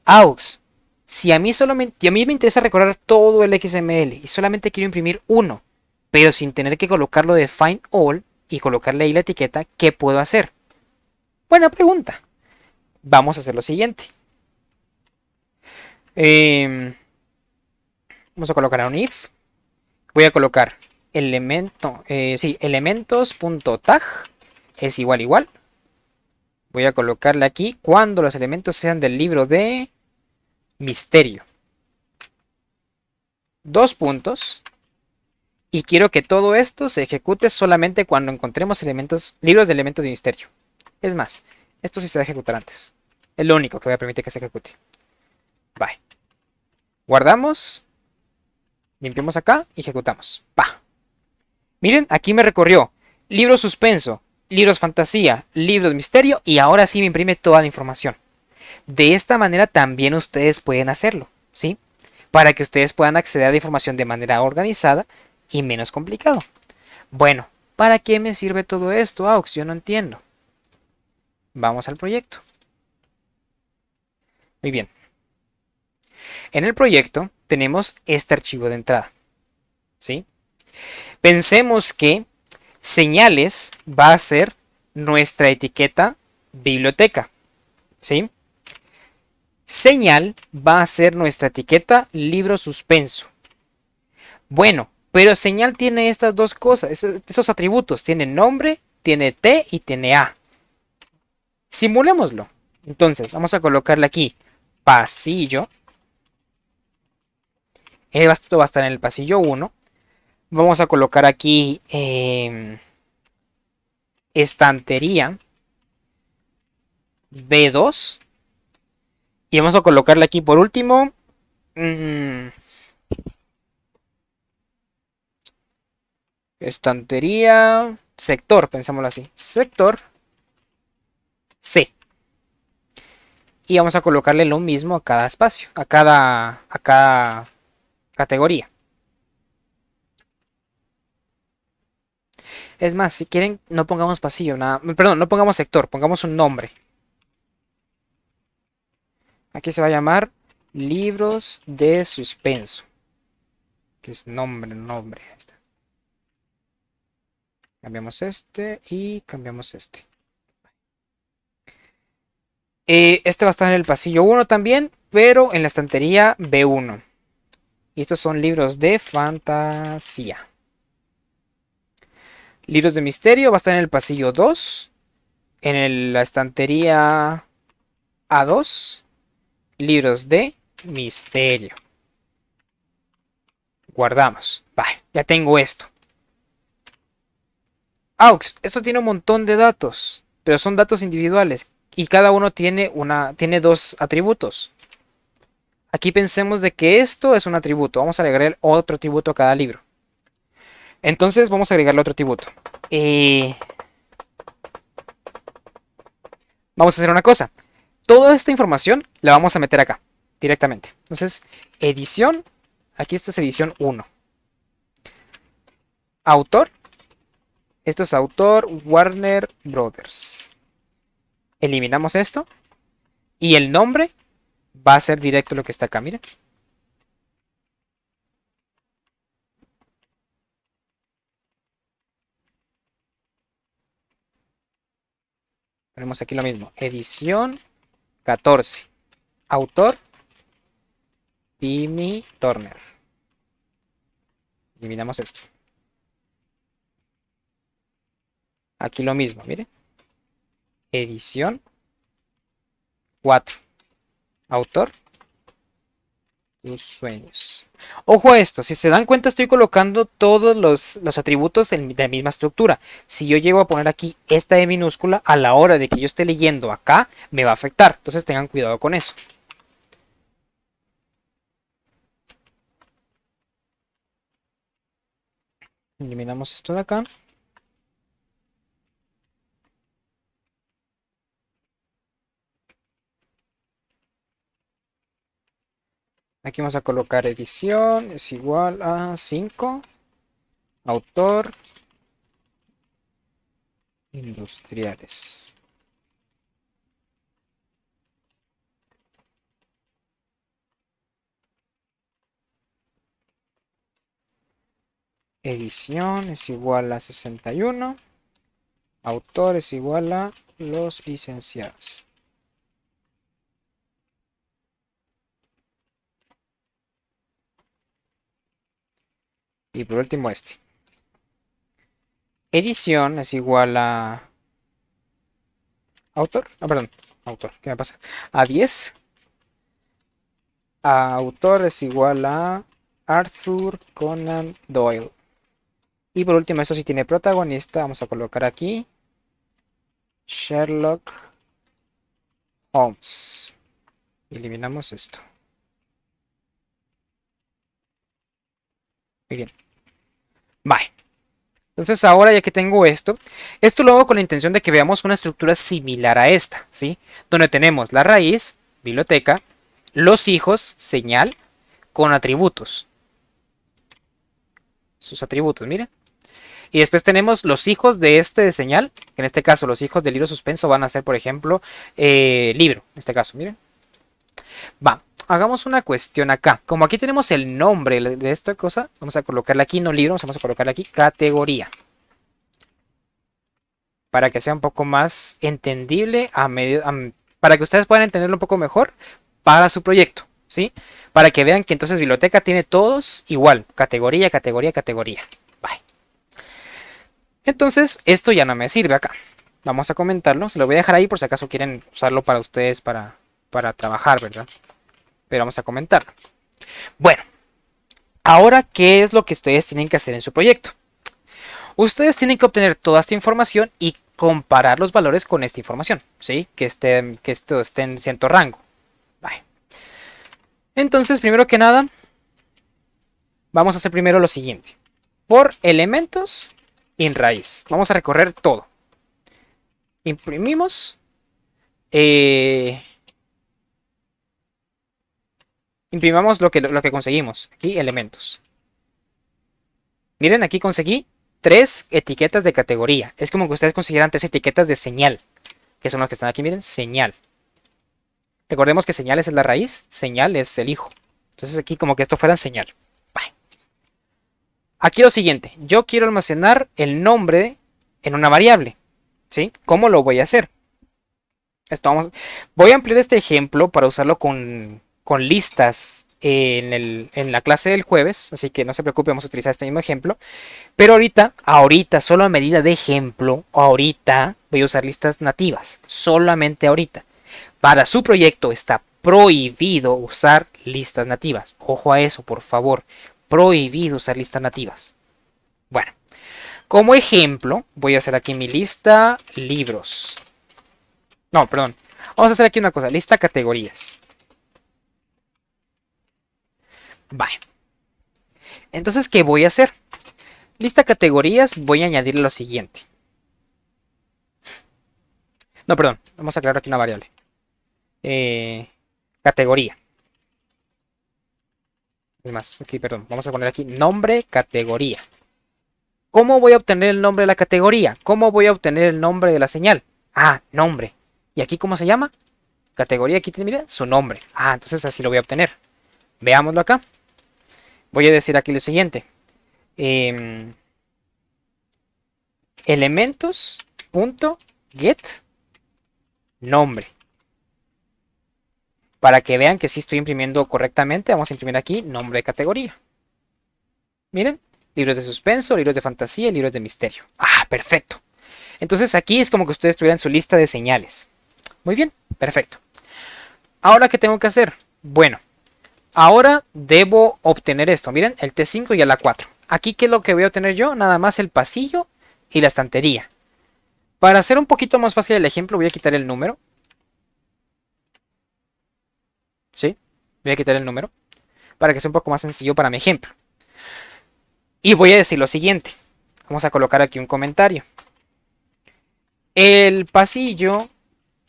Aux, si a mí solamente, a mí me interesa recorrer todo el XML y solamente quiero imprimir uno, pero sin tener que colocarlo de Find All y colocarle ahí la etiqueta, ¿qué puedo hacer? Buena pregunta. Vamos a hacer lo siguiente. Vamos a colocar un if. Voy a colocar elementos.tag es igual. Voy a colocarle aquí cuando los elementos sean del libro de misterio. 2 puntos. Y quiero que todo esto se ejecute solamente cuando encontremos libros de elementos de misterio. Es más, esto sí se va a ejecutar antes. Es lo único que voy a permitir que se ejecute. Bye. Guardamos. Limpiamos acá y ejecutamos. Pa. Miren, aquí me recorrió libros suspenso, libros fantasía, libros misterio y ahora sí me imprime toda la información. De esta manera también ustedes pueden hacerlo, ¿sí? Para que ustedes puedan acceder a la información de manera organizada y menos complicado. Bueno, ¿para qué me sirve todo esto, Aux? Yo no entiendo. Vamos al proyecto. Muy bien. En el proyecto tenemos este archivo de entrada, ¿sí? Pensemos que señales va a ser nuestra etiqueta biblioteca, ¿sí? Señal va a ser nuestra etiqueta libro suspenso. Bueno, pero señal tiene estas dos cosas, esos atributos. Tiene nombre, tiene T y tiene A. Simulémoslo. Entonces, vamos a colocarle aquí pasillo. Esto va a estar en el pasillo 1. Vamos a colocar aquí estantería B2. Y vamos a colocarle aquí por último estantería sector, pensámoslo así. Sector C. Y vamos a colocarle lo mismo a cada espacio, a cada categoría. Es más, si quieren, no pongamos pasillo, nada. Perdón, no pongamos sector, pongamos un nombre. Aquí se va a llamar libros de suspenso. Que es nombre. Ahí está. Cambiamos este y cambiamos este. Este va a estar en el pasillo 1 también, pero en la estantería B1. Y estos son libros de fantasía. Libros de misterio va a estar en el pasillo 2. La estantería A2. Libros de misterio. Guardamos. Vale, ya tengo esto. Aux, esto tiene un montón de datos, pero son datos individuales y cada uno tiene dos atributos. Aquí pensemos de que esto es un atributo. Vamos a agregar otro atributo a cada libro. Entonces vamos a agregarle otro atributo. Vamos a hacer una cosa. Toda esta información la vamos a meter acá directamente. Entonces, edición. Aquí esta es edición 1. Autor. Esto es autor Warner Brothers. Eliminamos esto. Y el nombre va a ser directo lo que está acá, miren. Ponemos aquí lo mismo. Edición 14. Autor Timmy Turner. Eliminamos esto. Aquí lo mismo, miren. Edición 4. Autor. Tus sueños. Ojo a esto, si se dan cuenta estoy colocando todos los atributos de la misma estructura. Si yo llego a poner aquí esta E minúscula, a la hora de que yo esté leyendo acá, me va a afectar. Entonces tengan cuidado con eso. Eliminamos esto de acá. Aquí vamos a colocar edición, es igual a 5. Autor. Industriales. Edición es igual a 61. Autor es igual a los licenciados. Y por último este. Edición es igual a autor. Perdón. Autor. ¿Qué me pasa? A 10. Autor es igual a Arthur Conan Doyle. Y por último, esto sí tiene protagonista. Vamos a colocar aquí Sherlock Holmes. Eliminamos esto. Muy bien. Bye. Entonces ahora ya que tengo esto lo hago con la intención de que veamos una estructura similar a esta, ¿sí? Donde tenemos la raíz, biblioteca, los hijos, señal, con atributos. Sus atributos, miren. Y después tenemos los hijos de este de señal, que en este caso los hijos del libro suspenso van a ser, por ejemplo, libro, en este caso, miren. Va, hagamos una cuestión acá. Como aquí tenemos el nombre de esta cosa, vamos a colocarle aquí, no libro, vamos a colocarle aquí categoría. Para que sea un poco más entendible, para que ustedes puedan entenderlo un poco mejor para su proyecto, ¿sí? Para que vean que entonces biblioteca tiene todos igual, categoría, categoría, categoría. Bye. Entonces, esto ya no me sirve acá. Vamos a comentarlo. Se lo voy a dejar ahí por si acaso quieren usarlo para ustedes para trabajar, ¿verdad? Pero vamos a comentarlo. Bueno, ahora, ¿qué es lo que ustedes tienen que hacer en su proyecto? Ustedes tienen que obtener toda esta información y comparar los valores con esta información, ¿sí? Que esto esté en cierto rango. Vale. Entonces, primero que nada, vamos a hacer primero lo siguiente. Por elementos en raíz. Vamos a recorrer todo. Imprimimos. Imprimamos lo que conseguimos. Aquí elementos. Miren, aquí conseguí 3 etiquetas de categoría. Es como que ustedes consiguieran 3 etiquetas de señal. Que son las que están aquí, miren, señal. Recordemos que señales es la raíz, señal es el hijo. Entonces aquí como que esto fuera señal. Bye. Aquí lo siguiente, yo quiero almacenar el nombre en una variable. ¿Sí? ¿Cómo lo voy a hacer? Voy a ampliar este ejemplo para usarlo con listas en la clase del jueves, así que no se preocupe, vamos a utilizar este mismo ejemplo. Pero ahorita, solo a medida de ejemplo, ahorita voy a usar listas nativas, solamente ahorita. Para su proyecto está prohibido usar listas nativas. Ojo a eso, por favor. Prohibido usar listas nativas. Bueno, como ejemplo, voy a hacer aquí mi lista libros. No, perdón. Vamos a hacer aquí una cosa, lista categorías. Vale. Entonces, ¿qué voy a hacer? Lista categorías, voy a añadirle lo siguiente. No, perdón, vamos a aclarar aquí una variable. Categoría. Es más, aquí, perdón, vamos a poner aquí nombre, categoría. ¿Cómo voy a obtener el nombre de la categoría? ¿Cómo voy a obtener el nombre de la señal? Ah, nombre. ¿Y aquí cómo se llama? Categoría, aquí tiene, mira, su nombre. Ah, entonces así lo voy a obtener. Veámoslo acá. Voy a decir aquí lo siguiente. Elementos.get nombre. Para que vean que sí estoy imprimiendo correctamente, vamos a imprimir aquí nombre de categoría. Miren, libros de suspenso, libros de fantasía y libros de misterio. Ah, perfecto. Entonces aquí es como que ustedes tuvieran su lista de señales. Muy bien, perfecto. Ahora, ¿qué tengo que hacer? Bueno, ahora debo obtener esto. Miren, el T5 y el A4. Aquí, ¿qué es lo que voy a obtener yo? Nada más el pasillo y la estantería. Para hacer un poquito más fácil el ejemplo, voy a quitar el número. ¿Sí? Voy a quitar el número para que sea un poco más sencillo para mi ejemplo. Y voy a decir lo siguiente. Vamos a colocar aquí un comentario. El pasillo,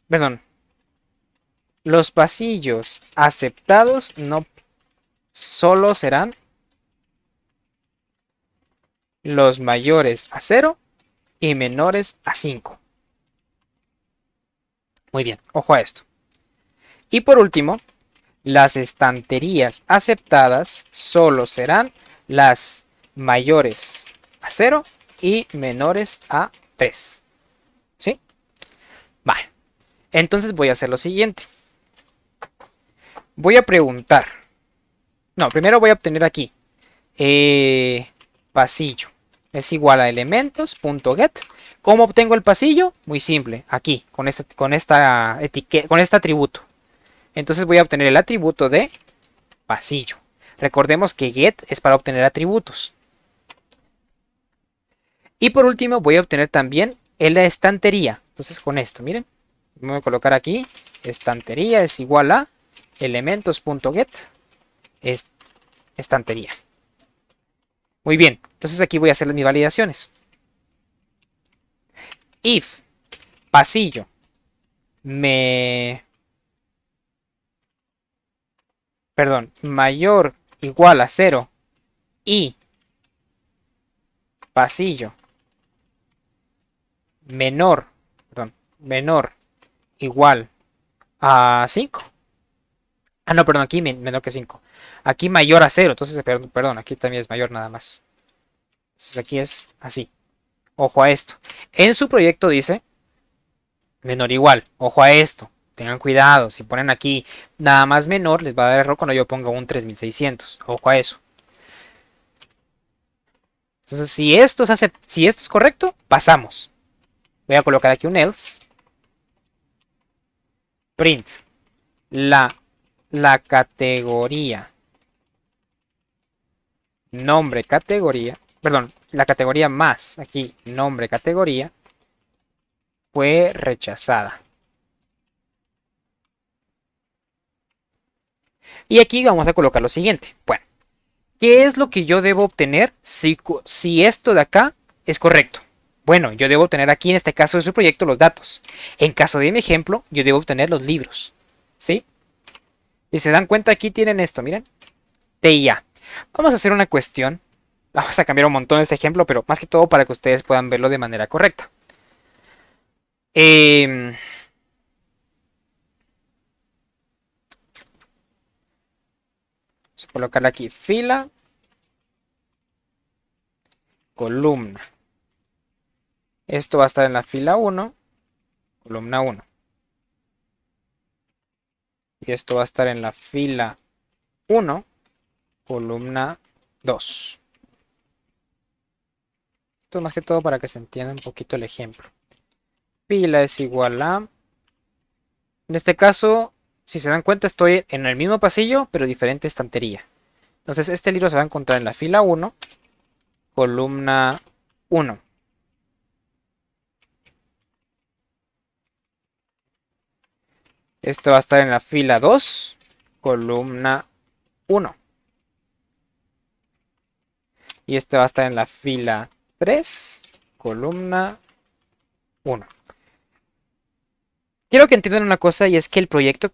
perdón, los pasillos aceptados no solo serán los mayores a 0 y menores a 5. Muy bien, ojo a esto. Y por último, las estanterías aceptadas solo serán las mayores a 0 y menores a 3. ¿Sí? Vale. Entonces voy a hacer lo siguiente. Voy a preguntar. No, primero voy a obtener aquí. Pasillo. Es igual a elementos.get. ¿Cómo obtengo el pasillo? Muy simple. Aquí, con esta etiqueta, con este atributo. Entonces voy a obtener el atributo de pasillo. Recordemos que get es para obtener atributos. Y por último voy a obtener también la estantería. Entonces con esto, miren. Voy a colocar aquí. Estantería es igual a elementos.get estantería. Muy bien. Entonces aquí voy a hacer mis validaciones. If pasillo mayor igual a 0 y pasillo menor igual a 5. Ah, no, perdón, aquí menor que 5. Aquí mayor a 0, entonces, perdón, aquí también es mayor nada más. Entonces aquí es así. Ojo a esto. En su proyecto dice menor igual. Ojo a esto. Tengan cuidado. Si ponen aquí nada más menor, les va a dar error cuando yo ponga un 3600. Ojo a eso. Entonces, si esto es correcto, pasamos. Voy a colocar aquí un else. Print la categoría. Nombre categoría. Perdón, la categoría más. Aquí, nombre categoría. Fue rechazada. Y aquí vamos a colocar lo siguiente. Bueno, ¿qué es lo que yo debo obtener si esto de acá es correcto? Bueno, yo debo obtener aquí, en este caso de su proyecto, los datos. En caso de mi ejemplo, yo debo obtener los libros. ¿Sí? Y se dan cuenta, aquí tienen esto, miren. TIA. Vamos a hacer una cuestión. Vamos a cambiar un montón este ejemplo, pero más que todo para que ustedes puedan verlo de manera correcta. Vamos a colocarle aquí fila, columna. Esto va a estar en la fila 1, columna 1. Y esto va a estar en la fila 1, columna 2. Esto más que todo para que se entienda un poquito el ejemplo. Fila es igual a... En este caso, si se dan cuenta, estoy en el mismo pasillo, pero diferente estantería. Entonces, este libro se va a encontrar en la fila 1, columna 1. Esto va a estar en la fila 2, columna 1. Y este va a estar en la fila 3, columna 1. Quiero que entiendan una cosa y es que el proyecto,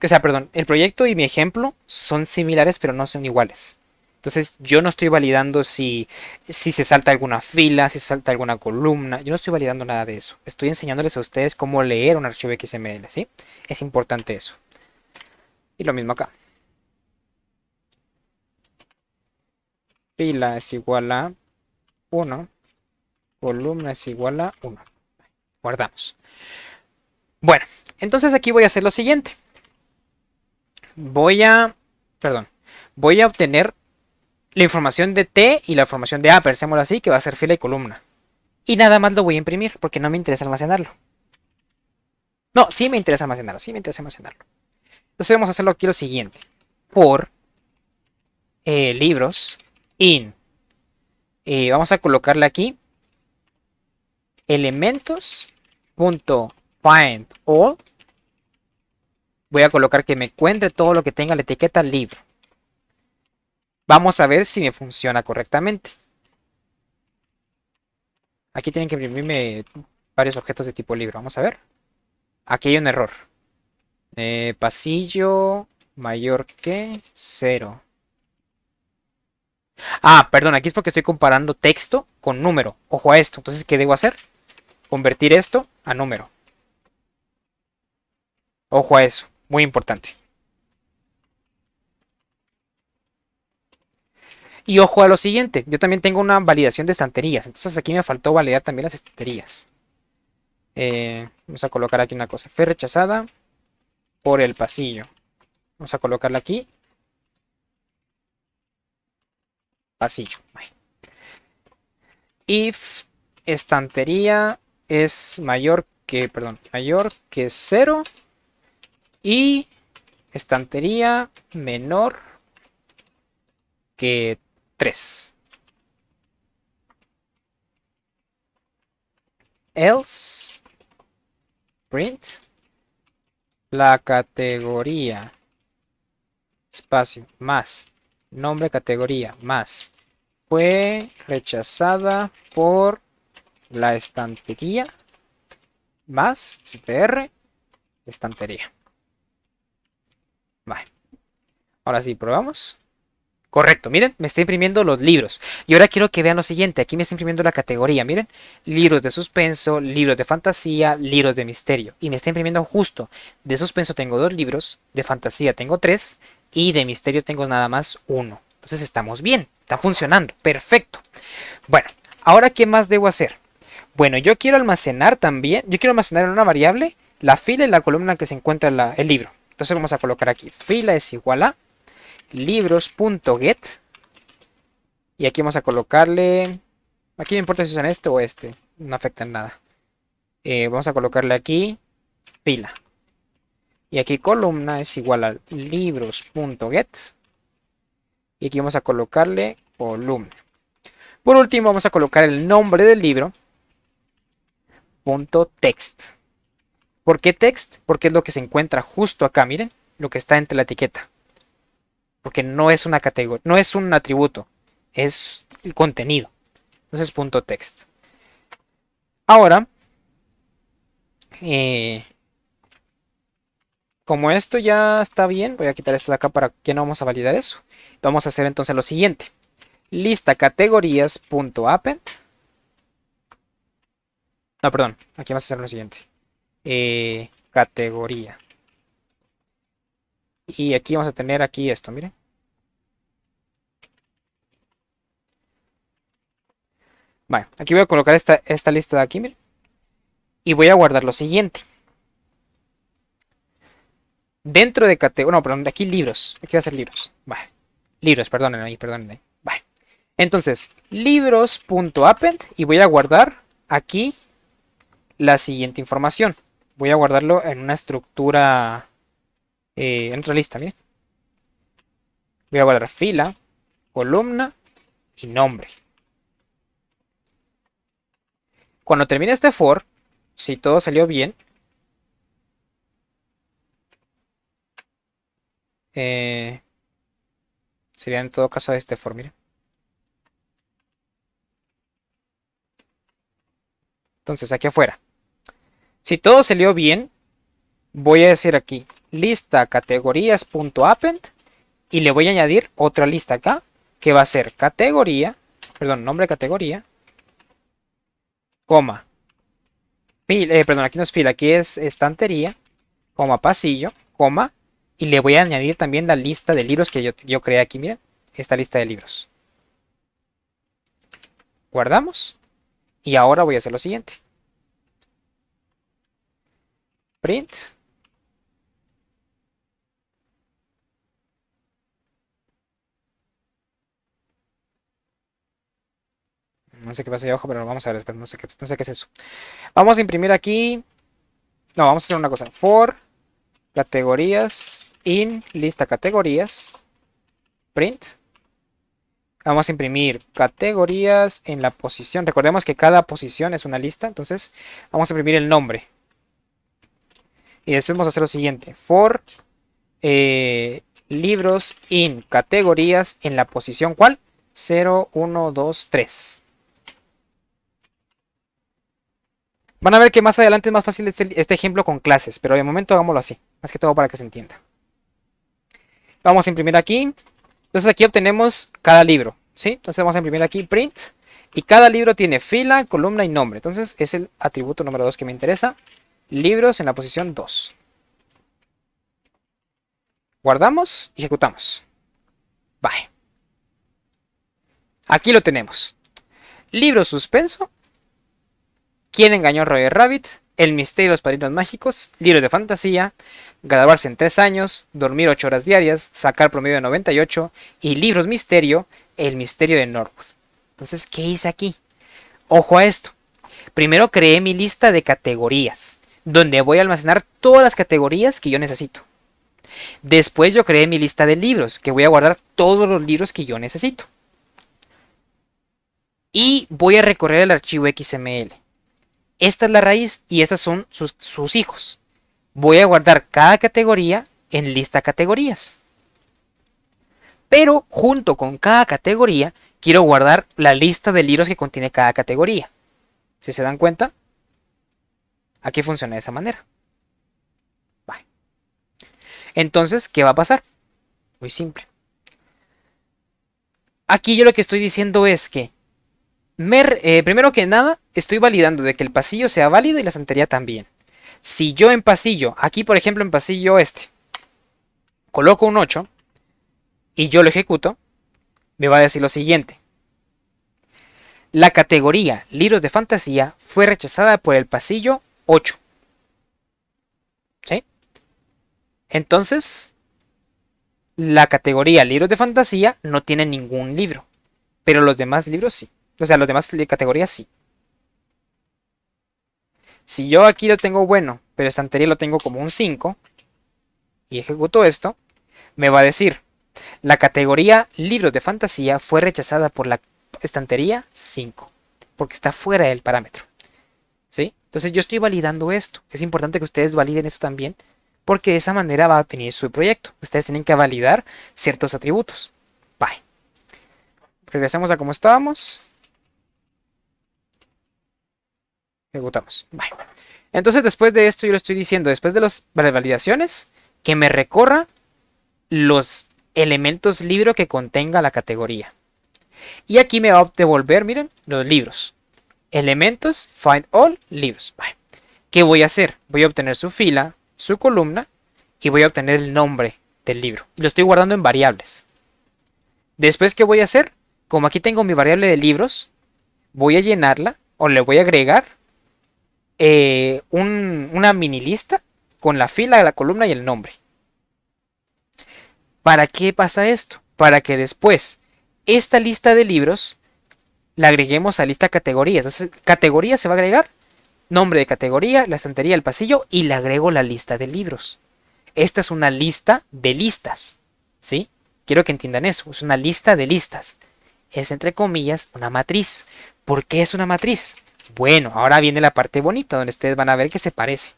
el proyecto y mi ejemplo son similares pero no son iguales. Entonces yo no estoy validando si se salta alguna fila, si se salta alguna columna. Yo no estoy validando nada de eso. Estoy enseñándoles a ustedes cómo leer un archivo XML, ¿sí? Es importante eso. Y lo mismo acá. Fila es igual a 1. Columna es igual a 1. Guardamos. Bueno, entonces aquí voy a hacer lo siguiente. Voy a obtener la información de T y la información de A, pensémoslo así, que va a ser fila y columna. Y nada más lo voy a imprimir porque no me interesa almacenarlo. No, sí me interesa almacenarlo, Entonces vamos a hacerlo aquí lo siguiente. For libros in. Vamos a colocarle aquí elementos.find all. Voy a colocar que me encuentre todo lo que tenga la etiqueta libro. Vamos a ver si me funciona correctamente. Aquí tienen que imprimirme varios objetos de tipo libro. Vamos a ver. Aquí hay un error. Pasillo mayor que 0. Ah, perdón, aquí es porque estoy comparando texto con número. Ojo a esto. Entonces, ¿qué debo hacer? Convertir esto a número. Ojo a eso. Muy importante. Y ojo a lo siguiente. Yo también tengo una validación de estanterías. Entonces aquí me faltó validar también las estanterías. Vamos a colocar aquí una cosa. Fue rechazada por el pasillo. Vamos a colocarla aquí. Pasillo. If estantería es mayor que 0 y estantería menor que 3. Else print la categoría espacio más nombre categoría más fue rechazada por la estantería más str estantería. Vale. Ahora sí, probamos. Correcto, miren, me está imprimiendo los libros. Y ahora quiero que vean lo siguiente. Aquí me está imprimiendo la categoría, miren. Libros de suspenso, libros de fantasía, libros de misterio. Y me está imprimiendo justo. De suspenso tengo 2 libros, de fantasía tengo 3 y de misterio tengo nada más 1. Entonces estamos bien, está funcionando, perfecto. Bueno, ahora ¿qué más debo hacer? Bueno, yo quiero almacenar también, en una variable la fila y la columna en que se encuentra el libro. Entonces vamos a colocar aquí, fila es igual a libros.get y aquí vamos a colocarle, aquí no importa si usan este o este, no afecta en nada. Vamos a colocarle aquí fila. Y aquí columna es igual a libros.get. Y aquí vamos a colocarle columna. Por último vamos a colocar el nombre del libro. .text. ¿Por qué text? Porque es lo que se encuentra justo acá, miren. Lo que está entre la etiqueta. Porque no es una categoría, no es un atributo. Es el contenido. Entonces .text. Ahora, como esto ya está bien, voy a quitar esto de acá para que no vamos a validar eso. Vamos a hacer entonces lo siguiente. Lista categorías.append. No, perdón. Aquí vamos a hacer lo siguiente. Categoría. Y aquí vamos a tener aquí esto, miren. Bueno, aquí voy a colocar esta lista de aquí, miren. Y voy a guardar lo siguiente. Dentro de categoría. No, perdón, de aquí libros. Aquí va a ser libros. Vale. Libros, perdonen ahí, perdonen ahí. Vale. Entonces, libros.append. Y voy a guardar aquí la siguiente información. Voy a guardarlo en una estructura. En otra lista, miren. Voy a guardar fila, columna y nombre. Cuando termine este for, si todo salió bien, sería en todo caso este for, miren. Entonces aquí afuera. Si todo salió bien, voy a decir aquí lista categorías.append y le voy a añadir otra lista acá que va a ser categoría, perdón, nombre de categoría, coma, perdón, aquí no es fila, aquí es estantería, coma, pasillo, coma, y le voy a añadir también la lista de libros que yo creé aquí, miren, esta lista de libros. Guardamos y ahora voy a hacer lo siguiente. Print. No sé qué pasa ahí abajo, pero vamos a ver, no sé qué es eso. Vamos a imprimir aquí. No, vamos a hacer una cosa. For categorías in lista categorías. Print. Vamos a imprimir categorías en la posición. Recordemos que cada posición es una lista. Entonces vamos a imprimir el nombre. Y después vamos a hacer lo siguiente. For libros in categorías en la posición ¿cuál? 0, 1, 2, 3. Van a ver que más adelante es más fácil este ejemplo con clases, pero de momento hagámoslo así, más que todo para que se entienda. Vamos a imprimir aquí. Entonces aquí obtenemos cada libro, ¿sí? Entonces vamos a imprimir aquí print. Y cada libro tiene fila, columna y nombre. Entonces es el atributo número 2 que me interesa. Libros en la posición 2. Guardamos y ejecutamos. Bye. Aquí lo tenemos. Libro suspenso. ¿Quién engañó a Roger Rabbit? El misterio de los padrinos mágicos. Libros de fantasía. Graduarse en 3 años. Dormir 8 horas diarias. Sacar promedio de 98. Y libros misterio. El misterio de Norwood. Entonces, ¿qué hice aquí? Ojo a esto. Primero creé mi lista de categorías, donde voy a almacenar todas las categorías que yo necesito. Después yo creé mi lista de libros, que voy a guardar todos los libros que yo necesito. Y voy a recorrer el archivo XML. Esta es la raíz y estas son sus hijos. Voy a guardar cada categoría en lista categorías. Pero junto con cada categoría, quiero guardar la lista de libros que contiene cada categoría. Si se dan cuenta, aquí funciona de esa manera. Vale. Entonces, ¿qué va a pasar? Muy simple. Aquí yo lo que estoy diciendo es que, primero que nada, estoy validando de que el pasillo sea válido y la estantería también. Si yo en pasillo, aquí por ejemplo en pasillo coloco un 8 y yo lo ejecuto, me va a decir lo siguiente. La categoría libros de fantasía fue rechazada por el pasillo 8. ¿Sí? Entonces, la categoría libros de fantasía no tiene ningún libro. Pero los demás libros sí. O sea, los demás categorías sí. Si yo aquí lo tengo bueno, pero estantería lo tengo como un 5 y ejecuto esto, me va a decir, la categoría libros de fantasía fue rechazada por la estantería 5, porque está fuera del parámetro. ¿Sí? Entonces yo estoy validando esto. Es importante que ustedes validen esto también, porque de esa manera va a venir su proyecto. Ustedes tienen que validar ciertos atributos. Bye. Regresemos a como estábamos. Ejecutamos. Bye. Entonces después de esto yo le estoy diciendo, después de las validaciones, que me recorra los elementos libro que contenga la categoría. Y aquí me va a devolver, miren, los libros. Elementos, find all, libros. Bye. ¿Qué voy a hacer? Voy a obtener su fila, su columna y voy a obtener el nombre del libro. Y lo estoy guardando en variables. Después, ¿qué voy a hacer? Como aquí tengo mi variable de libros, voy a llenarla o le voy a agregar una mini lista con la fila, la columna y el nombre. ¿Para qué pasa esto? Para que después esta lista de libros la agreguemos a lista categorías. Entonces, categoría se va a agregar nombre de categoría, la estantería, el pasillo y le agrego la lista de libros. Esta es una lista de listas, ¿sí? Quiero que entiendan eso, es una lista de listas. Es entre comillas una matriz. ¿Por qué es una matriz? Bueno, ahora viene la parte bonita donde ustedes van a ver que se parece.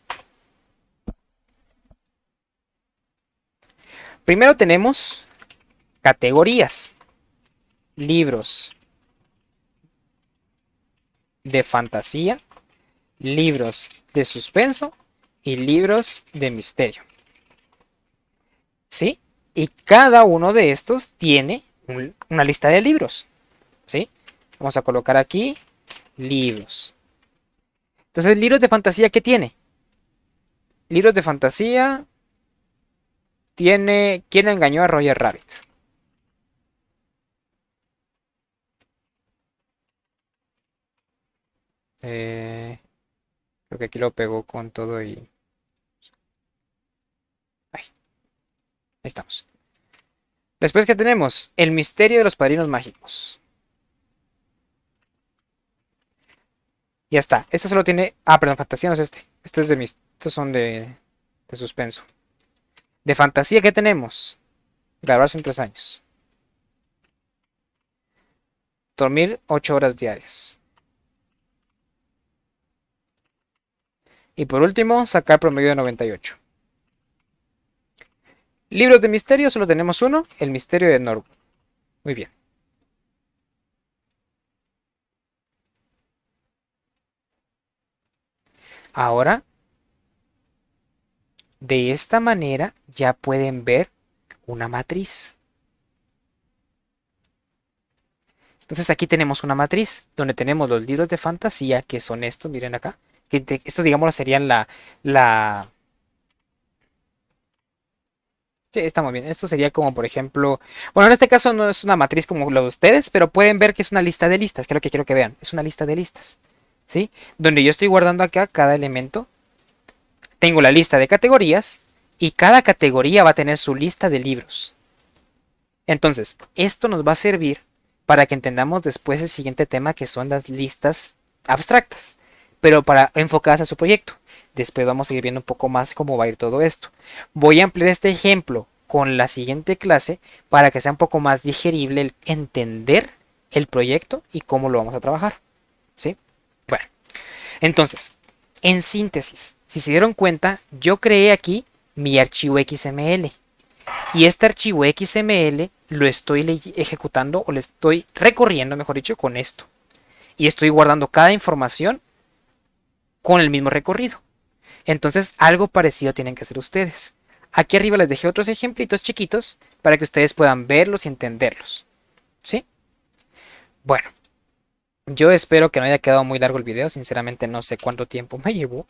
Primero tenemos categorías, libros de fantasía, libros de suspenso y libros de misterio. ¿Sí? Y cada uno de estos tiene una lista de libros. ¿Sí? Vamos a colocar aquí libros. Entonces, libros de fantasía, ¿qué tiene? Libros de fantasía tiene ¿Quién engañó a Roger Rabbit? Creo que aquí lo pegó con todo y... Ahí estamos. Después que tenemos El misterio de los padrinos mágicos. Ya está. Este solo tiene... Ah, perdón, fantasía no es este. Este es de mis... Estos son de suspenso. De fantasía, ¿qué tenemos? Grabarse en 3 años. Dormir 8 horas diarias. Y por último, sacar promedio de 98. Libros de misterio, solo tenemos uno. El misterio de Norwood. Muy bien. Ahora, de esta manera, ya pueden ver una matriz. Entonces aquí tenemos una matriz donde tenemos los libros de fantasía, que son estos, miren acá. Estos, digamos, serían Sí, está muy bien. Esto sería como, por ejemplo... Bueno, en este caso no es una matriz como lo de ustedes, pero pueden ver que es una lista de listas, que es lo que quiero que vean. Es una lista de listas, ¿sí? Donde yo estoy guardando acá cada elemento. Tengo la lista de categorías y cada categoría va a tener su lista de libros. Entonces, esto nos va a servir para que entendamos después el siguiente tema, que son las listas abstractas, pero para enfocadas a su proyecto. Después vamos a ir viendo un poco más cómo va a ir todo esto. Voy a ampliar este ejemplo con la siguiente clase para que sea un poco más digerible el entender el proyecto y cómo lo vamos a trabajar. ¿Sí? Bueno, entonces, en síntesis, si se dieron cuenta, yo creé aquí mi archivo XML. Y este archivo XML lo estoy ejecutando o le estoy recorriendo, mejor dicho, con esto. Y estoy guardando cada información con el mismo recorrido. Entonces, algo parecido tienen que hacer ustedes. Aquí arriba les dejé otros ejemplitos chiquitos para que ustedes puedan verlos y entenderlos. ¿Sí? Bueno, yo espero que no haya quedado muy largo el video. Sinceramente no sé cuánto tiempo me llevó.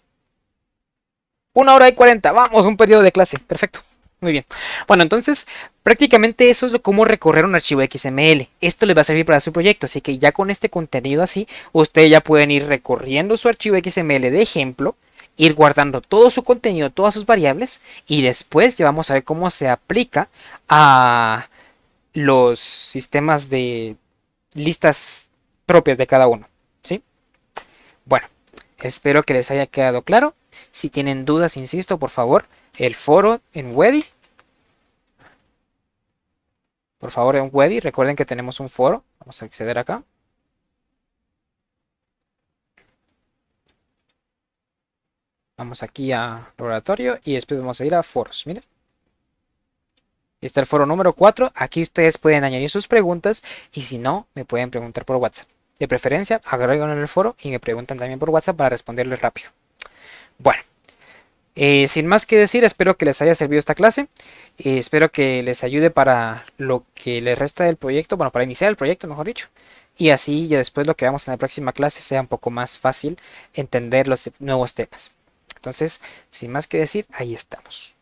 1 hora y 40. Vamos, un periodo de clase. Perfecto. Muy bien. Bueno, entonces prácticamente eso es cómo recorrer un archivo XML. Esto les va a servir para su proyecto. Así que ya con este contenido así, ustedes ya pueden ir recorriendo su archivo XML de ejemplo, ir guardando todo su contenido, todas sus variables, y después ya vamos a ver cómo se aplica a los sistemas de listas propias de cada uno. ¿Sí? Bueno, Espero que les haya quedado claro. Si tienen dudas, insisto, por favor, el foro en Wedi. Por favor, en Wedi, recuerden que tenemos un foro. Vamos a acceder acá. Vamos aquí a laboratorio y después vamos a ir a foros. Miren. Está el foro número 4. Aquí ustedes pueden añadir sus preguntas y si no, me pueden preguntar por WhatsApp. De preferencia, agregan en el foro y me preguntan también por WhatsApp para responderles rápido. Bueno, sin más que decir, espero que les haya servido esta clase. Espero que les ayude para lo que les resta del proyecto, bueno, para iniciar el proyecto, mejor dicho. Y así ya después lo que veamos en la próxima clase sea un poco más fácil entender los nuevos temas. Entonces, sin más que decir, ahí estamos.